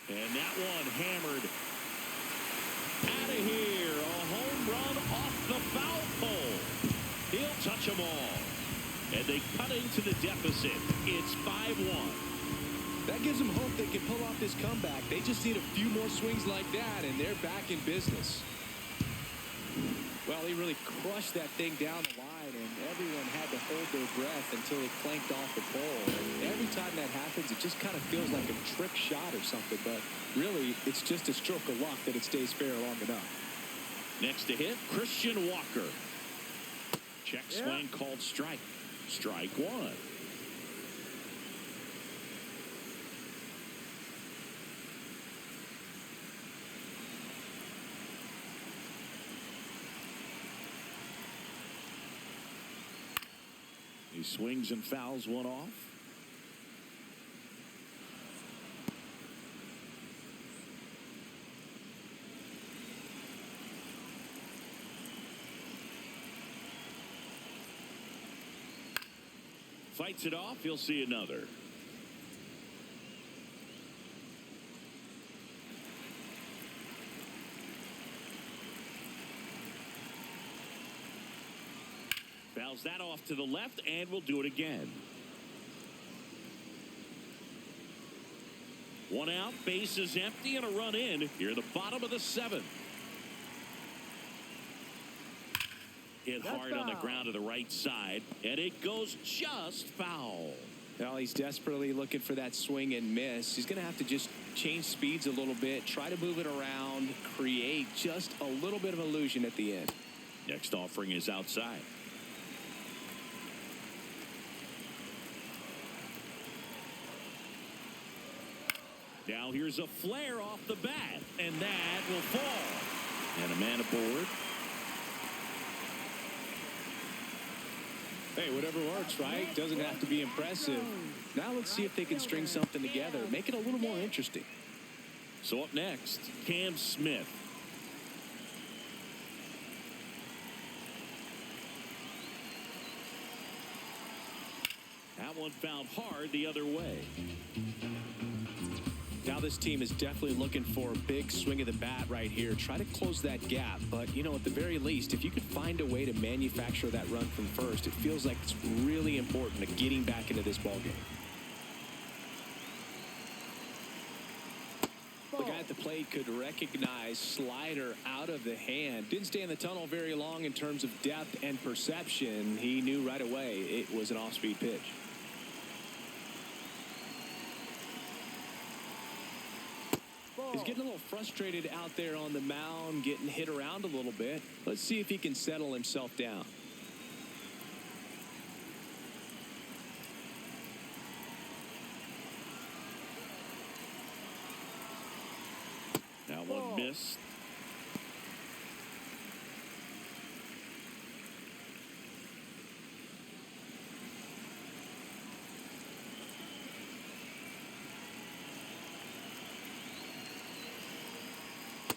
And that one hammered out of here. A home run off the foul pole. He'll touch them all. And they cut into the deficit. It's 5-1. That gives them hope they can pull off this comeback. They just need a few more swings like that, and they're back in business. Well, he really crushed that thing down the line, and everyone had to hold their breath until it clanked off the pole. And every time that happens, it just kind of feels like a trick shot or something. But really, it's just a stroke of luck that it stays fair long enough. Next to hit, Christian Walker. Check swing called strike. Strike one. He swings and fouls one off. Fights it off. He'll see another. Fouls that off to the left, and we'll do it again. One out, base is empty, and a run in here at the bottom of the seventh. Hit hard on the ground to the right side, and it goes just foul. Well, he's desperately looking for that swing and miss. He's going to have to just change speeds a little bit, try to move it around, create just a little bit of illusion at the end. Next offering is outside. Now here's a flare off the bat, and that will fall. And a man aboard. Hey, whatever works, right? Doesn't have to be impressive. Now let's see if they can string something together. Make it a little more interesting. So up next, Cam Smith. That one fouled hard the other way. Now this team is definitely looking for a big swing of the bat right here. Try to close that gap. But, you know, at the very least, if you could find a way to manufacture that run from first, it feels like it's really important to getting back into this ballgame. The guy at the plate could recognize slider out of the hand. Didn't stay in the tunnel very long in terms of depth and perception. He knew right away it was an off-speed pitch. He's getting a little frustrated out there on the mound, getting hit around a little bit. Let's see if he can settle himself down. Now one missed.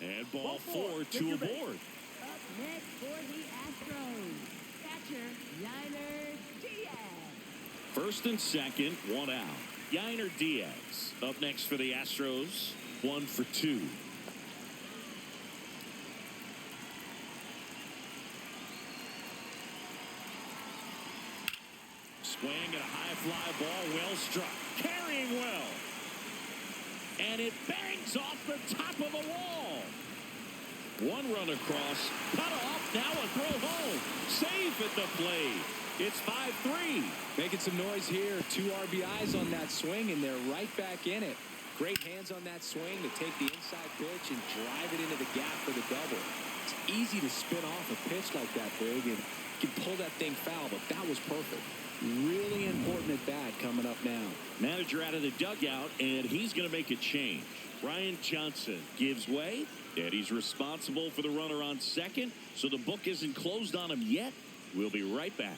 And ball four, two aboard. Up next for the Astros, catcher Yainer Diaz. First and second, one out. Yainer Diaz up next for the Astros, 1 for 2. Swing and a high fly ball, well struck, carrying well. And it bangs off the top of the wall. One run across, cut off, now a throw home. Safe at the plate. It's 5-3. Making some noise here. 2 RBIs on that swing, and they're right back in it. Great hands on that swing to take the inside pitch and drive it into the gap for the double. It's easy to spin off a pitch like that, Big, and you can pull that thing foul, but that was perfect. Really important at bat coming up now. Manager out of the dugout, and he's going to make a change. Ryan Johnson gives way, and he's responsible for the runner on second, so the book isn't closed on him yet. We'll be right back.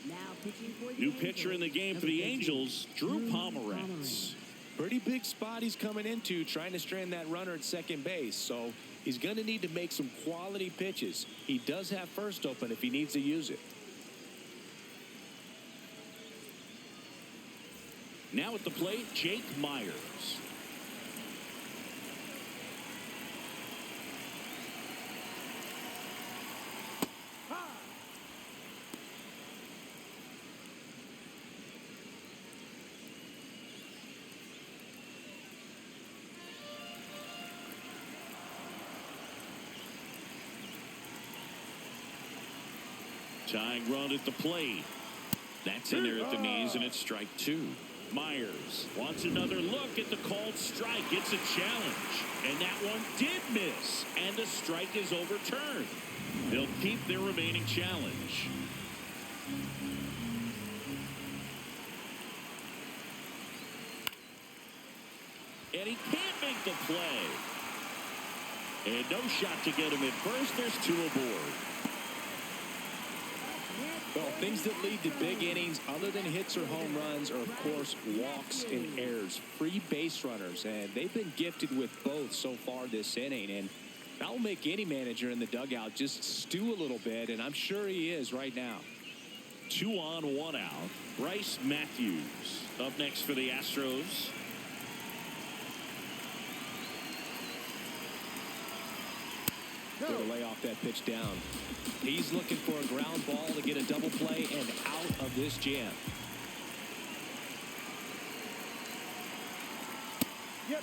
Now pitching for the New pitcher in the game for the Angels, Drew Pomeranz. Pomeranz. Pretty big spot he's coming into, trying to strand that runner at second base. So he's going to need to make some quality pitches. He does have first open if he needs to use it. Now at the plate, Jake Myers. Tying run at the plate. That's in there at the knees, and it's strike 2. Myers wants another look at the called strike. It's a challenge, and that one did miss, and the strike is overturned. They'll keep their remaining challenge. And he can't make the play. And no shot to get him at first. There's 2 aboard. Well, things that lead to big innings other than hits or home runs are, of course, walks and errors. Free base runners, and they've been gifted with both so far this inning. And that will make any manager in the dugout just stew a little bit, and I'm sure he is right now. 2 on, 1 out. Bryce Matthews up next for the Astros. Going to lay off that pitch down. He's looking for a ground ball to get a double play and out of this jam. Yep.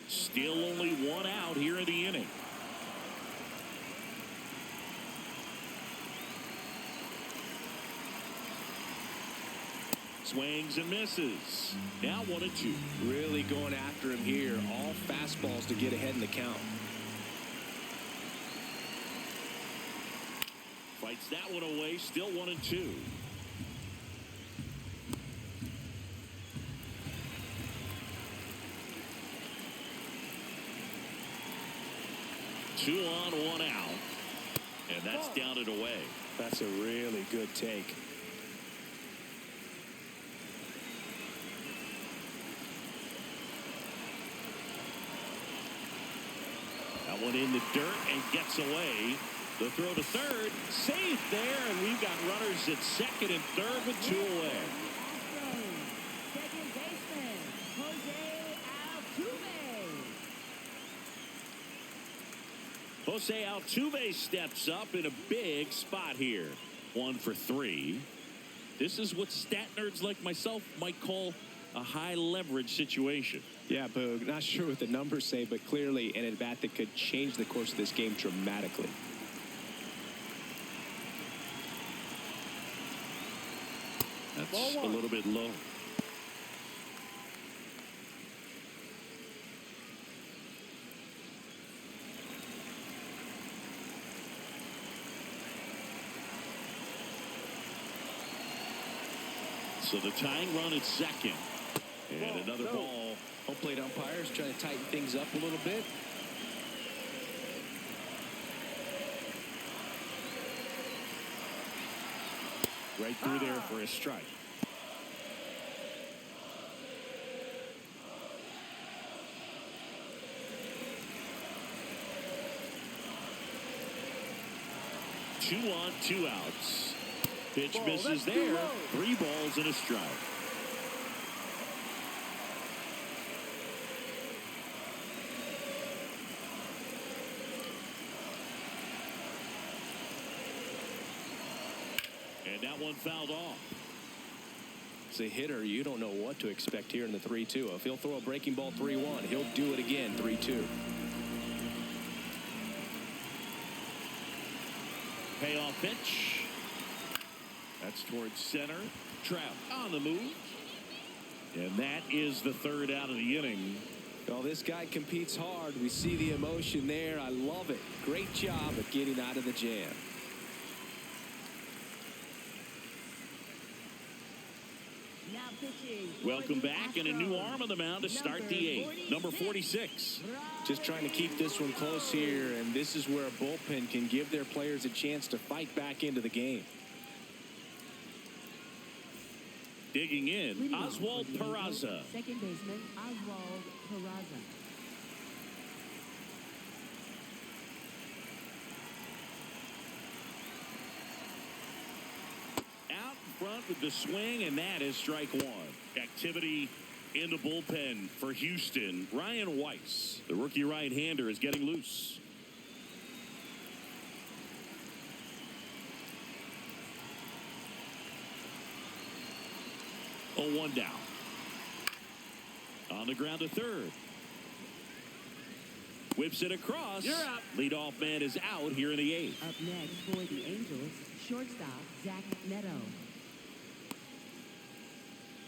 Still only 1 out here in the inning. Swings and misses. Now 1-2. Really going after him here. All fastballs to get ahead in the count. Fights that one away. Still 1-2. Two on, 1 out. And that's down and away. That's a really good take. That one in the dirt and gets away. The throw to third. Safe there. And we've got runners at second and third with 2 away. Second baseman, Jose Altuve steps up in a big spot here. 1 for 3. This is what stat nerds like myself might call a high leverage situation. Yeah, Boog, not sure what the numbers say, but clearly an at-bat that could change the course of this game dramatically. That's a little bit low. So the tying run at second. And another ball. Home plate umpires trying to tighten things up a little bit. Right through there for a strike. Two on, 2 outs. Pitch misses there. 3 balls and a strike. And that one fouled off. As a hitter, you don't know what to expect here in the 3-2. If he'll throw a breaking ball 3-1, he'll do it again 3-2. Payoff pitch. That's towards center. Trout on the move. And that is the 3rd out of the inning. Well, this guy competes hard. We see the emotion there. I love it. Great job at getting out of the jam. Welcome back, and a new arm on the mound to start the 8th. Number 46. Just trying to keep this one close here, and this is where a bullpen can give their players a chance to fight back into the game. Digging in, Oswald Peraza. Second baseman, Oswald Peraza. Out in front with the swing, and that is strike 1. Activity in the bullpen for Houston. Ryan Weiss, the rookie right-hander, is getting loose. Oh, 1 down. On the ground to third. Whips it across. You're up. Leadoff man is out here in the 8th. Up next for the Angels, shortstop Zach Neto.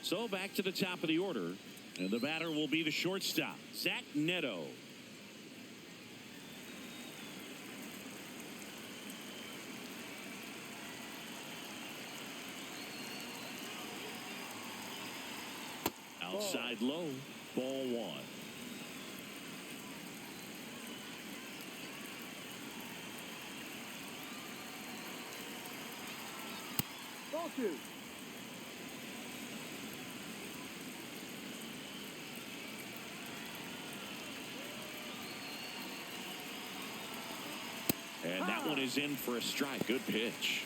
So back to the top of the order. And the batter will be the shortstop, Zach Neto. Outside low, ball 1. Ball 2. And that one is in for a strike. Good pitch.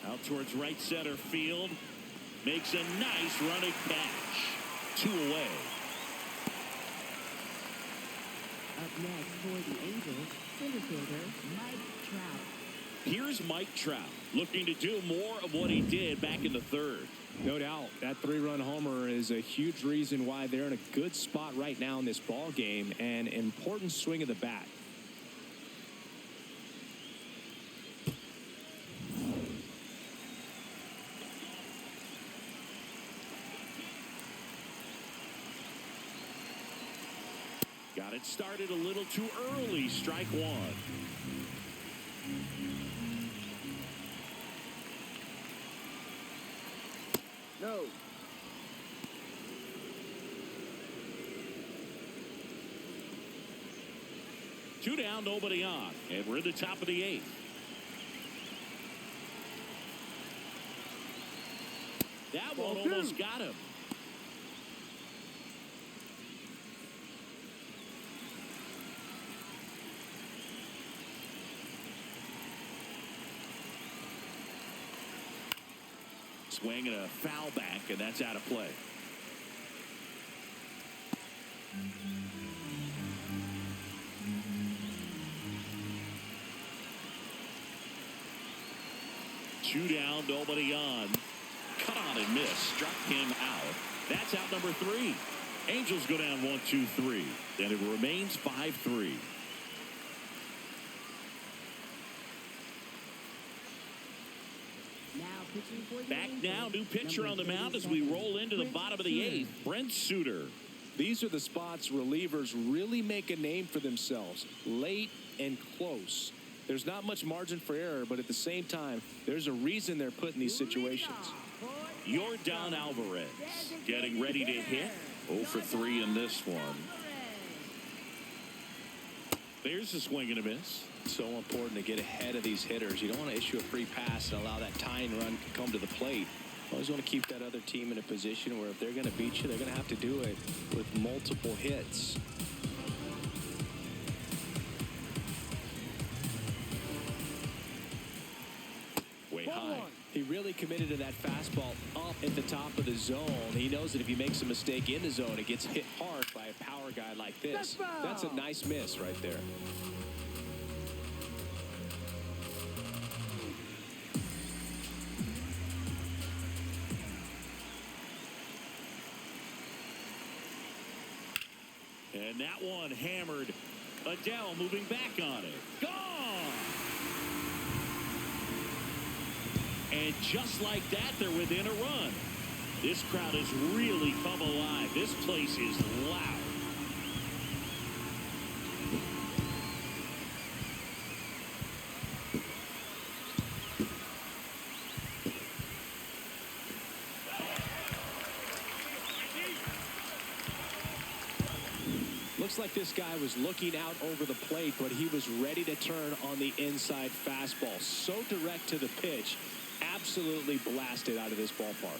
Out towards right center field. Makes a nice running catch. 2 away. Up next for the Angels, center fielder Mike Trout. Here's Mike Trout looking to do more of what he did back in the 3rd. No doubt. That 3-run homer is a huge reason why they're in a good spot right now in this ball game, and an important swing of the bat. Got it started a little too early. Strike 1. No. Two down, nobody on. And we're in the top of the 8th. That one almost got him. Swing and a foul back, and that's out of play. Two down, nobody on. Cut on and miss. Struck him out. That's out number 3. Angels go down 1-2-3, and it remains 5-3. Back now, new pitcher on the mound as we roll into the bottom of the 8th. Brent Suter. These are the spots relievers really make a name for themselves. Late and close. There's not much margin for error, but at the same time, there's a reason they're put in these situations. Yordan Alvarez getting ready to hit. 0 for 3 in this one. There's a swing and a miss. So important to get ahead of these hitters. You don't want to issue a free pass and allow that tying run to come to the plate. You always want to keep that other team in a position where if they're going to beat you, they're going to have to do it with multiple hits. Way high. He really committed to that fastball up at the top of the zone. He knows that if he makes a mistake in the zone, it gets hit hard by a power guy like this. That's a nice miss right there. And that one hammered. Adele moving back on it. Gone! And just like that, they're within a run. This crowd has really come alive. This place is loud. Looks like this guy was looking out over the plate, but he was ready to turn on the inside fastball. So direct to the pitch. Absolutely blasted out of this ballpark.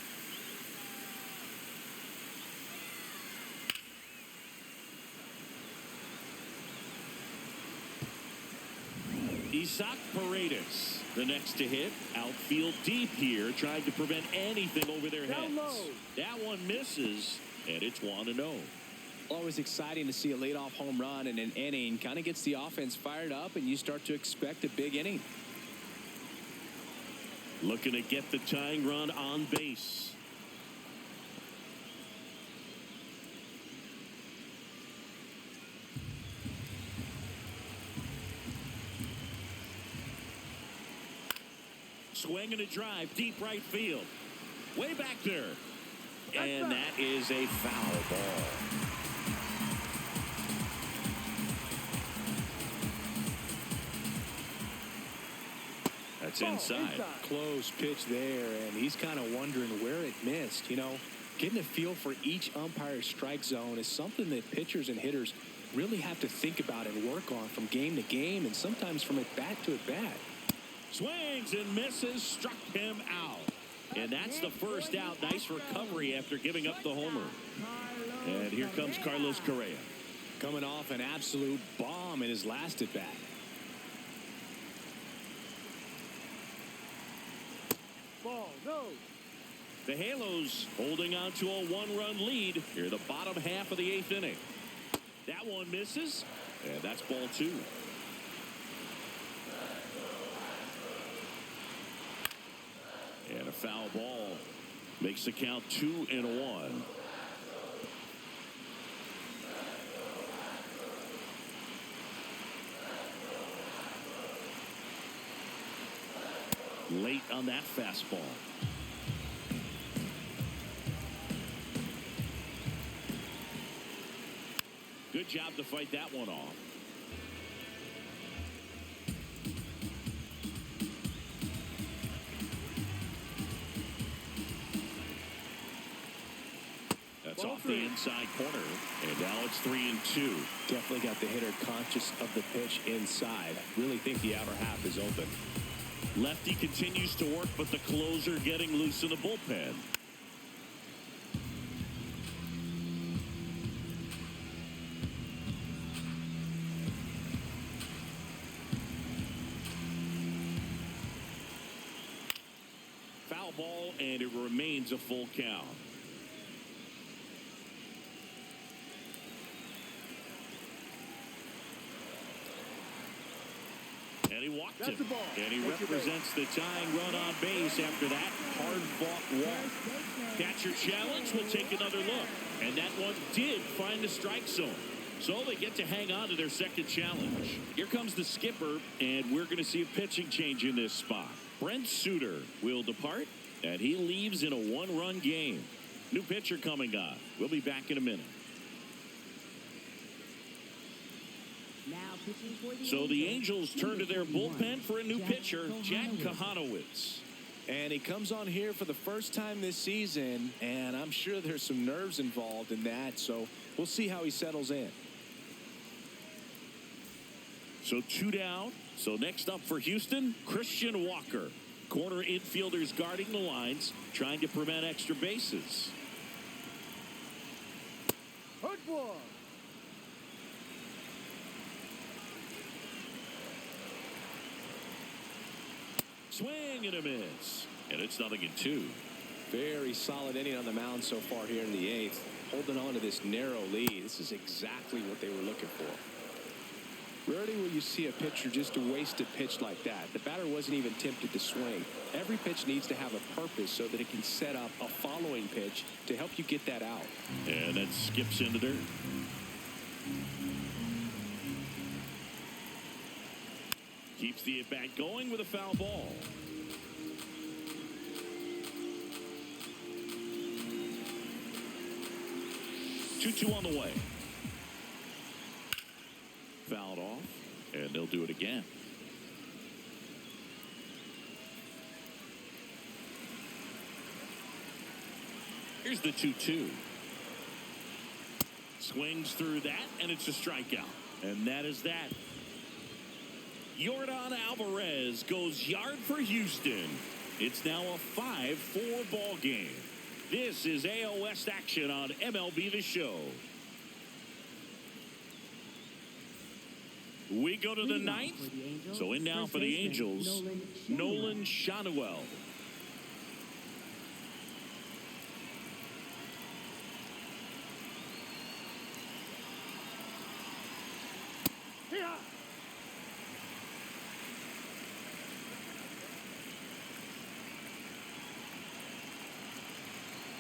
Isaac Paredes, the next to hit. Outfield deep here, trying to prevent anything over their heads. That one misses, and it's 1-0. Always exciting to see a leadoff home run in an inning. Kind of gets the offense fired up, and you start to expect a big inning. Looking to get the tying run on base. Swing and a drive, deep right field. Way back there. And that is a foul ball. That's inside. Close pitch there, and he's kind of wondering where it missed. You know, getting a feel for each umpire's strike zone is something that pitchers and hitters really have to think about and work on from game to game, and sometimes from at bat to at bat. Swings and misses, struck him out. And that's the first out. Nice recovery after giving up the homer. And here comes Carlos Correa. Coming off an absolute bomb in his last at bat. Ball, no. The Halos holding on to a one-run lead here the bottom half of the 8th inning. That one misses, and that's ball 2. And a foul ball makes the count 2-1. Late on that fastball. Good job to fight that one off. That's off the inside corner, and now it's 3-2. Definitely got the hitter conscious of the pitch inside. Really think the outer half is open. Lefty continues to work, but the closer getting loose in the bullpen. Foul ball, and it remains a full count. And he walked him. And he represents the tying run on base after that hard-fought walk. Catcher challenge will take another look. And that one did find the strike zone. So they get to hang on to their second challenge. Here comes the skipper, and we're going to see a pitching change in this spot. Brent Suter will depart, and he leaves in a one-run game. New pitcher coming on. We'll be back in a minute. So the Angels turn to their bullpen for a new pitcher, Jack Kahanowitz. And he comes on here for the first time this season, and I'm sure there's some nerves involved in that, so we'll see how he settles in. So 2 down. So next up for Houston, Christian Walker. Corner infielders guarding the lines, trying to prevent extra bases. Hard ball. Swing and a miss. And it's 0-2. Very solid inning on the mound so far here in the 8th. Holding on to this narrow lead. This is exactly what they were looking for. Rarely will you see a pitcher just waste a pitch like that. The batter wasn't even tempted to swing. Every pitch needs to have a purpose so that it can set up a following pitch to help you get that out. And that skips into dirt. Keeps the at-bat going with a foul ball. Two on the way. Fouled off, and they'll do it again. Here's the 2-2. Swings through that, and it's a strikeout. And that is that. Yordan Alvarez goes yard for Houston. It's now a 5-4 ball game. This is AL West action on MLB The Show. We go to the 9th. So in now for the Angels, Nolan Schanuel.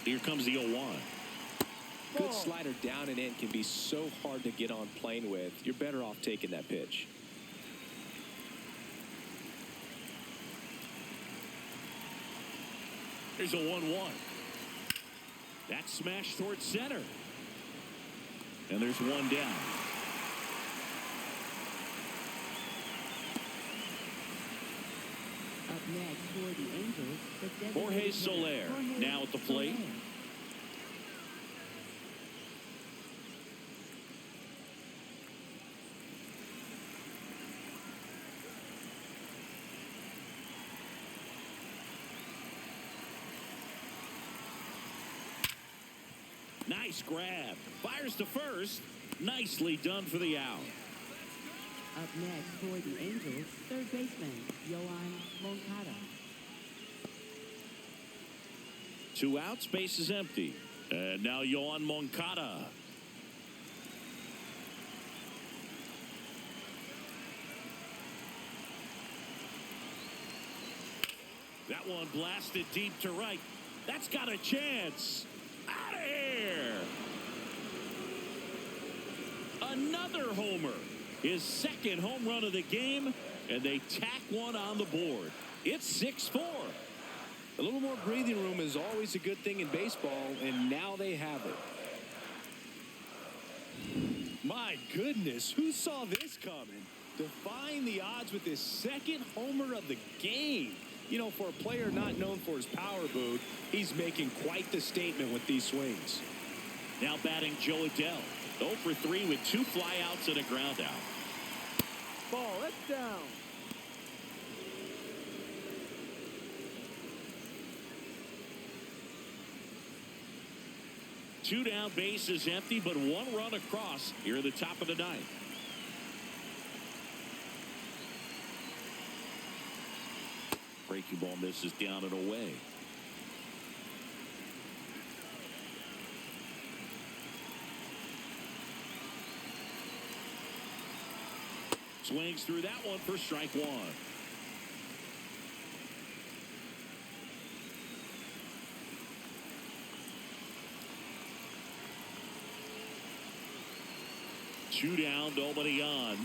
Here comes the 0-1. Good slider down and in can be so hard to get on plane with. You're better off taking that pitch. Here's a 1-1. That's smashed towards center. And there's one down. Up next for the Angels, the designated Jorge hitter, Soler Jorge now at the plate. Soler. Nice grab. Fires to first. Nicely done for the out. Up next for the Angels, third baseman, Yoan Moncada. 2 outs, base is empty. And now Yoan Moncada. That one blasted deep to right. That's got a chance. Out of here. Another homer. His second home run of the game, and they tack one on the board. It's 6-4. A little more breathing room is always a good thing in baseball, and now they have it. My goodness, who saw this coming? Defying the odds with his second homer of the game. You know, for a player not known for his power boot, he's making quite the statement with these swings. Now batting Joe Adell. 0 for 3 with 2 flyouts and a ground out. Ball, that's down. Two down, base is empty, but 1 run across here at the top of the 9th. Breaking ball misses down and away. Swings through that one for strike 1. Two down, nobody on.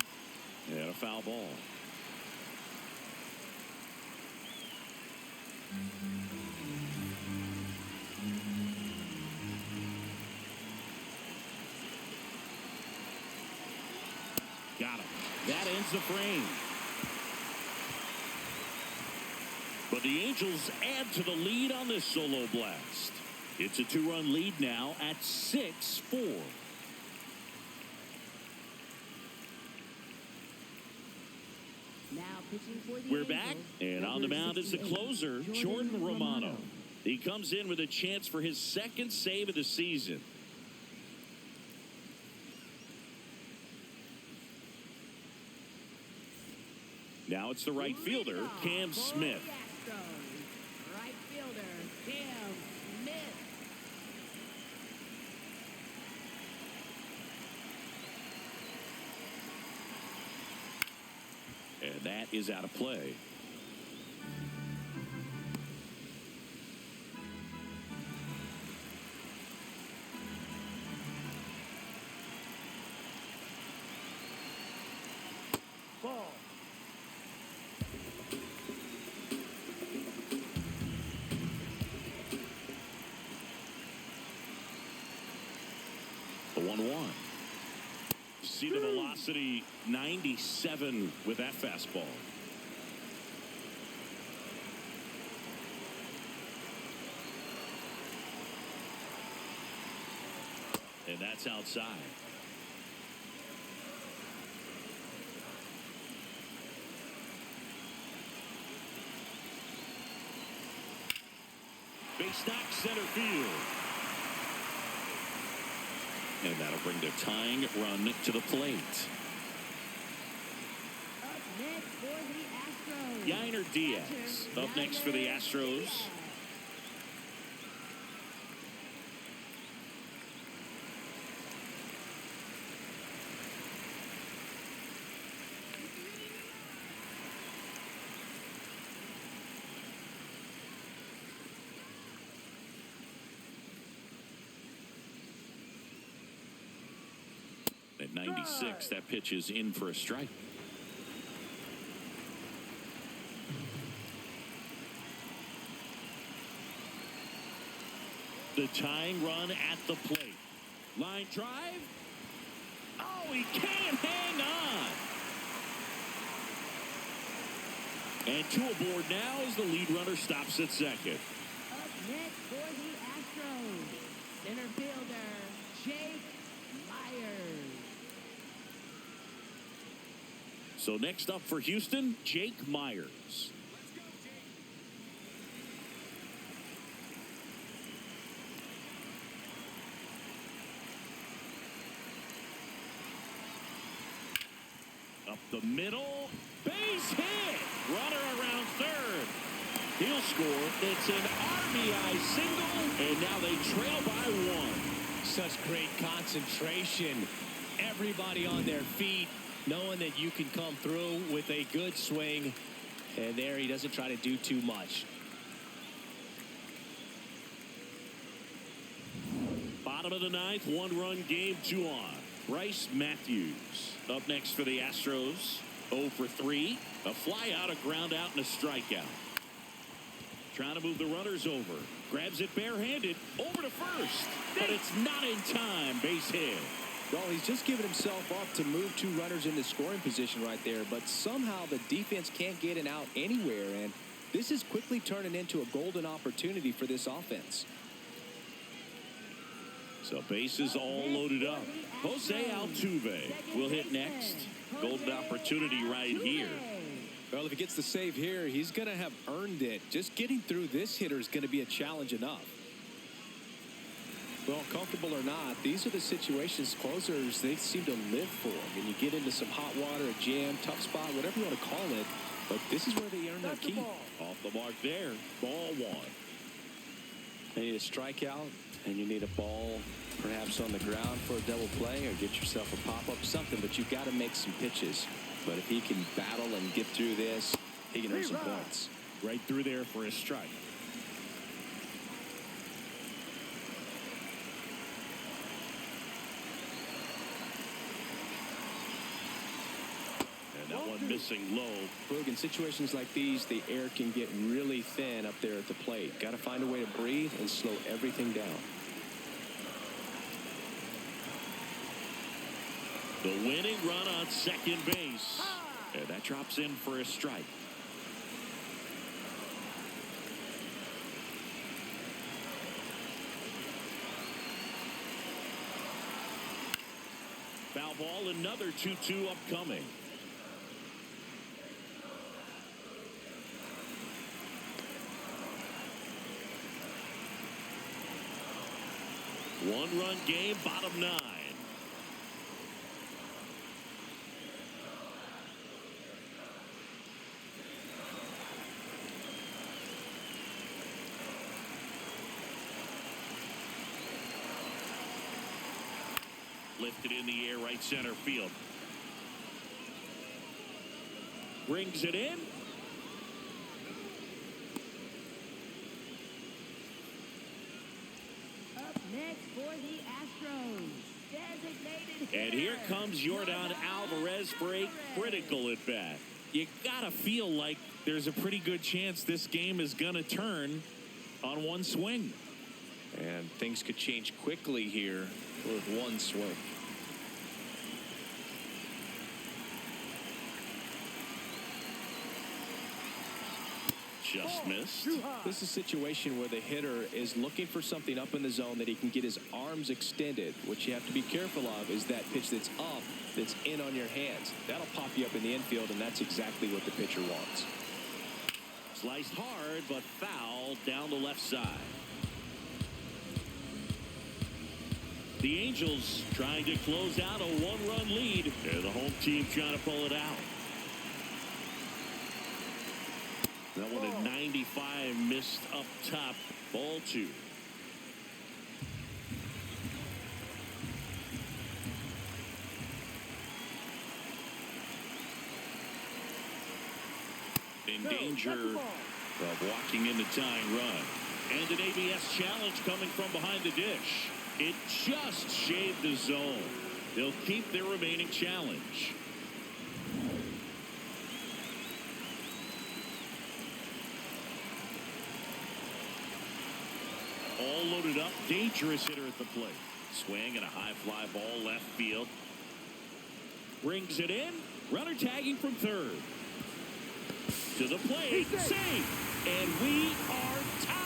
And a foul ball. Got him. That ends the frame. But the Angels add to the lead on this solo blast. It's a 2-run lead now at 6-4. Now pitching for the We're Angels, back, and on the number mound is the 68, closer, Jordan Romano. He comes in with a chance for his second save of the season. Now it's the right fielder, Cam Smith. Right fielder, Cam Smith. And that is out of play. Ball. The 1-1. See the velocity, 97 with that fastball. And that's outside. Base knock, center field. And that'll bring the tying run to the plate. Up next for the Astros. Yainer Diaz up next for the Astros. 96. That pitch is in for a strike. The tying run at the plate. Line drive. Oh, he can't hang on. And two aboard now as the lead runner stops at second. Up next for the Astros, center fielder, Jake Myers. So next up for Houston, Jake Myers. Up the middle, base hit. Runner around third. He'll score. It's an RBI single, and now they trail by one. Such great concentration. Everybody on their feet, knowing that you can come through with a good swing. And there he doesn't try to do too much. Bottom of the ninth, one-run game, 2 on. Bryce Matthews up next for the Astros. 0 for 3. A fly out, a ground out, and a strikeout. Trying to move the runners over. Grabs it barehanded. Over to first. But it's not in time. Base hit. Well, he's just given himself up to move 2 runners into scoring position right there. But somehow the defense can't get an out anywhere. And this is quickly turning into a golden opportunity for this offense. So bases all loaded up. Jose Altuve will hit next. Golden opportunity right here. Well, if he gets the save here, he's going to have earned it. Just getting through this hitter is going to be a challenge enough. Well, comfortable or not, these are the situations closers they seem to live for. When you get into some hot water, a jam, tough spot, whatever you want to call it, but this is where they earn their keep. Off the mark there. Ball 1. You need a strikeout, and you need a ball perhaps on the ground for a double play, or get yourself a pop-up, something, but you've got to make some pitches. But if he can battle and get through this, he can earn some points. Right through there for a strike. And that one missing low. Boog, in situations like these, the air can get really thin up there at the plate. Got to find a way to breathe and slow everything down. The winning run on second base. And that drops in for a strike. Foul ball, another 2-2 upcoming. One-run game, bottom 9. Lifted in the air, right center field. Brings it in. Up next for the Astros, designated hitter. And here comes Yordan Alvarez for a critical at bat. You gotta feel like there's a pretty good chance this game is gonna turn on one swing. And things could change quickly here with one swing. Just missed. This is a situation where the hitter is looking for something up in the zone that he can get his arms extended. What you have to be careful of is that pitch that's up, that's in on your hands. That'll pop you up in the infield, and that's exactly what the pitcher wants. Sliced hard, but foul down the left side. The Angels trying to close out a one-run lead. And the home team trying to pull it out. That one at 95, missed up top. Ball 2. In danger of walking into tying run. And an ABS challenge coming from behind the dish. It just shaved the zone. They'll keep their remaining challenge. All loaded up. Dangerous hitter at the plate. Swing and a high fly ball left field. Brings it in. Runner tagging from third. To the plate. Save. And we are tied.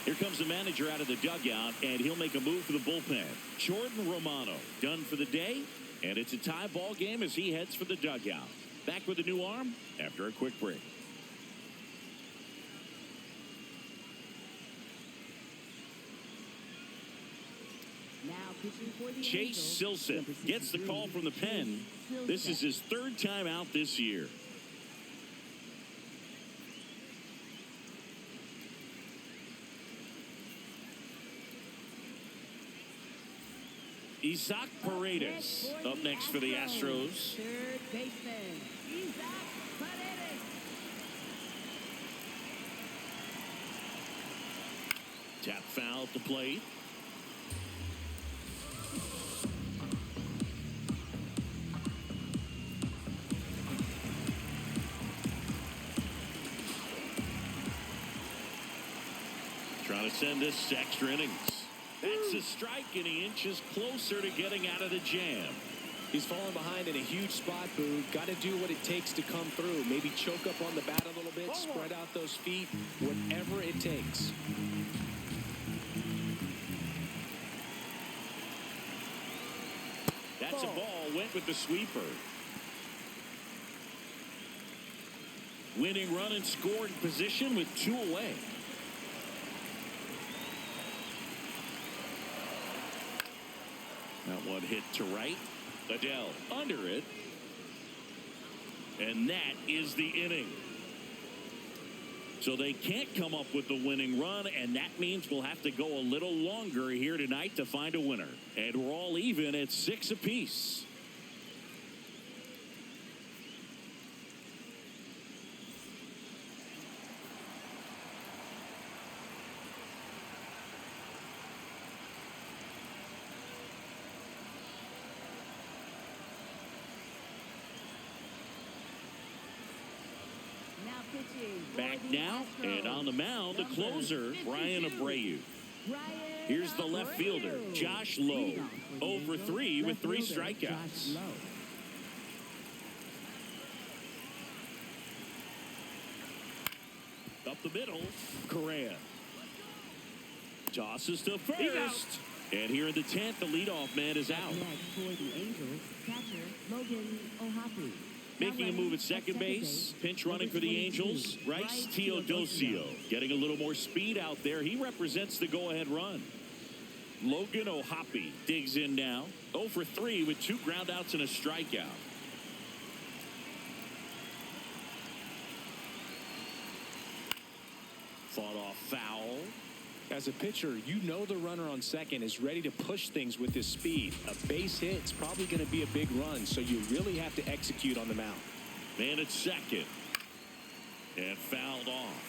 Here comes the manager out of the dugout, and he'll make a move for the bullpen. Jordan Romano done for the day, and it's a tie ball game as he heads for the dugout. Back with a new arm after a quick break. Now pitching for the Chase Silseth gets the call from the pen. This is his third time out this year. Isaac Paredes up next for the Astros. Third baseman, Isaac Paredes. Tap foul at the plate. Trying to send this to extra innings. That's a strike, and he inches closer to getting out of the jam. He's fallen behind in a huge spot, Boo. Got to do what it takes to come through. Maybe choke up on the bat a little bit, spread out those feet, whatever it takes. That's a ball. Went with the sweeper. Winning run and scoring position with 2 away. That one hit to right. Adele under it. And that is the inning. So they can't come up with the winning run, and that means we'll have to go a little longer here tonight to find a winner. And we're all even at 6 apiece. Back now, and on the mound, the closer, Brian Abreu. Here's the left fielder, Josh Lowe, over 3 with 3 strikeouts. Up the middle, Correa. Tosses to first. And here in the 10th, the leadoff man is out. Next for the Angels, catcher Logan O'Hoppe. Making a move at second base. Pinch running for the Angels. Bryce Teodosio getting a little more speed out there. He represents the go-ahead run. Logan O'Hoppe digs in now. 0 for 3 with 2 groundouts and a strikeout. Fought off foul. As a pitcher, you know the runner on second is ready to push things with his speed. A base hit's probably going to be a big run, so you really have to execute on the mound. Man at second. And fouled off.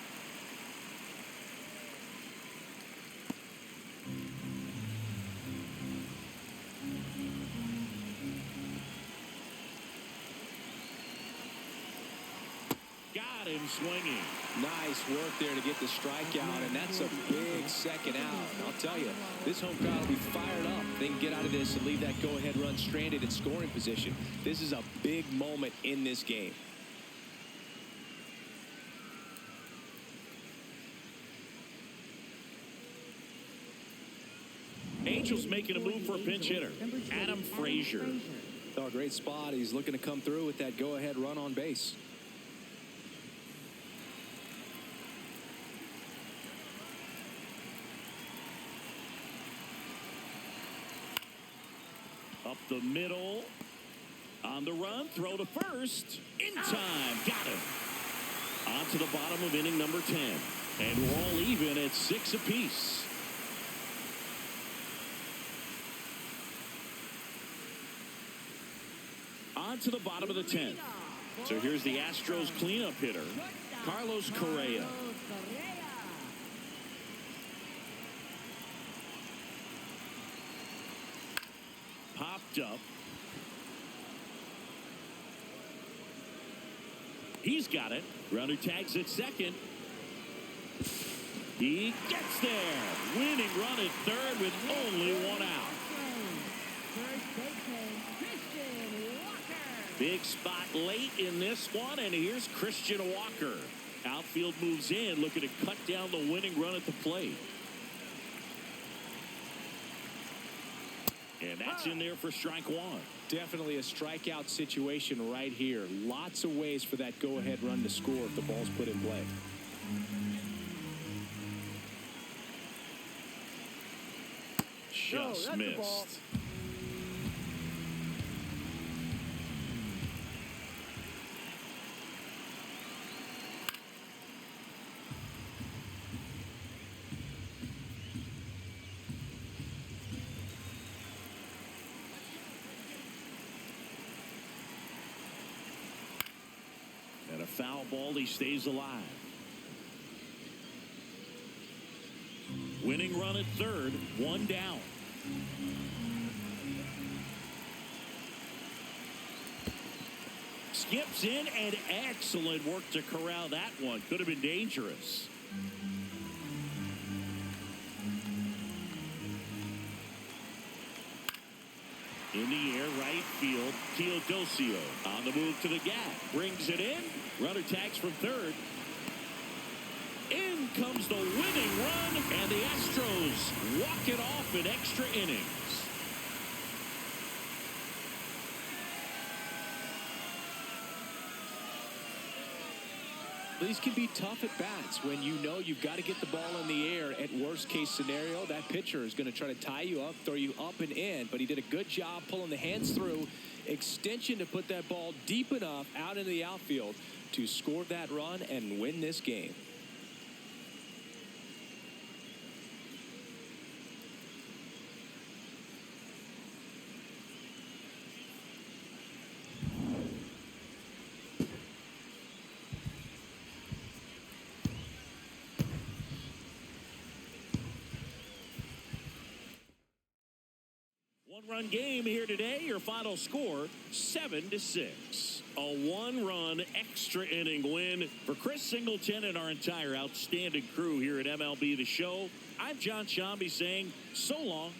Got him swinging. Nice work there to get the strikeout, and that's a big second out. And I'll tell you, this home crowd will be fired up. They can get out of this and leave that go-ahead run stranded in scoring position. This is a big moment in this game. Angels making a move for a pinch hitter. Adam Frazier. Oh, great spot. He's looking to come through with that go-ahead run on base. Up the middle. On the run. Throw to first. In time. Got him. On to the bottom of inning number 10. And we're all even at 6 apiece. On to the bottom of the 10th. So here's the Astros cleanup hitter, Carlos Correa. picked up. He's got it. Runner tags at second. He gets there. Winning run at third with only one out. First baseman, Christian Walker. Big spot late in this one, and here's Christian Walker. Outfield moves in, looking to cut down the winning run at the plate. And that's in there for strike one. Definitely a strikeout situation right here. Lots of ways for that go-ahead run to score if the ball's put in play. Just missed. And a foul ball, he stays alive. Winning run at third, one down. Skips in, and excellent work to corral that one. Could have been dangerous. In the air, right field, Teodosio on the move to the gap. Brings it in. Runner tags from third. In comes the winning run, and the Astros walk it off in extra innings. These can be tough at bats when you know you've got to get the ball in the air. At worst case scenario, that pitcher is going to try to tie you up, throw you up and in, but he did a good job pulling the hands through. Extension to put that ball deep enough out into the outfield to score that run and win this game. One-run game here today. Your final score, 7-6. A one-run extra inning win for Chris Singleton and our entire outstanding crew here at MLB The Show. I'm John Shambi saying so long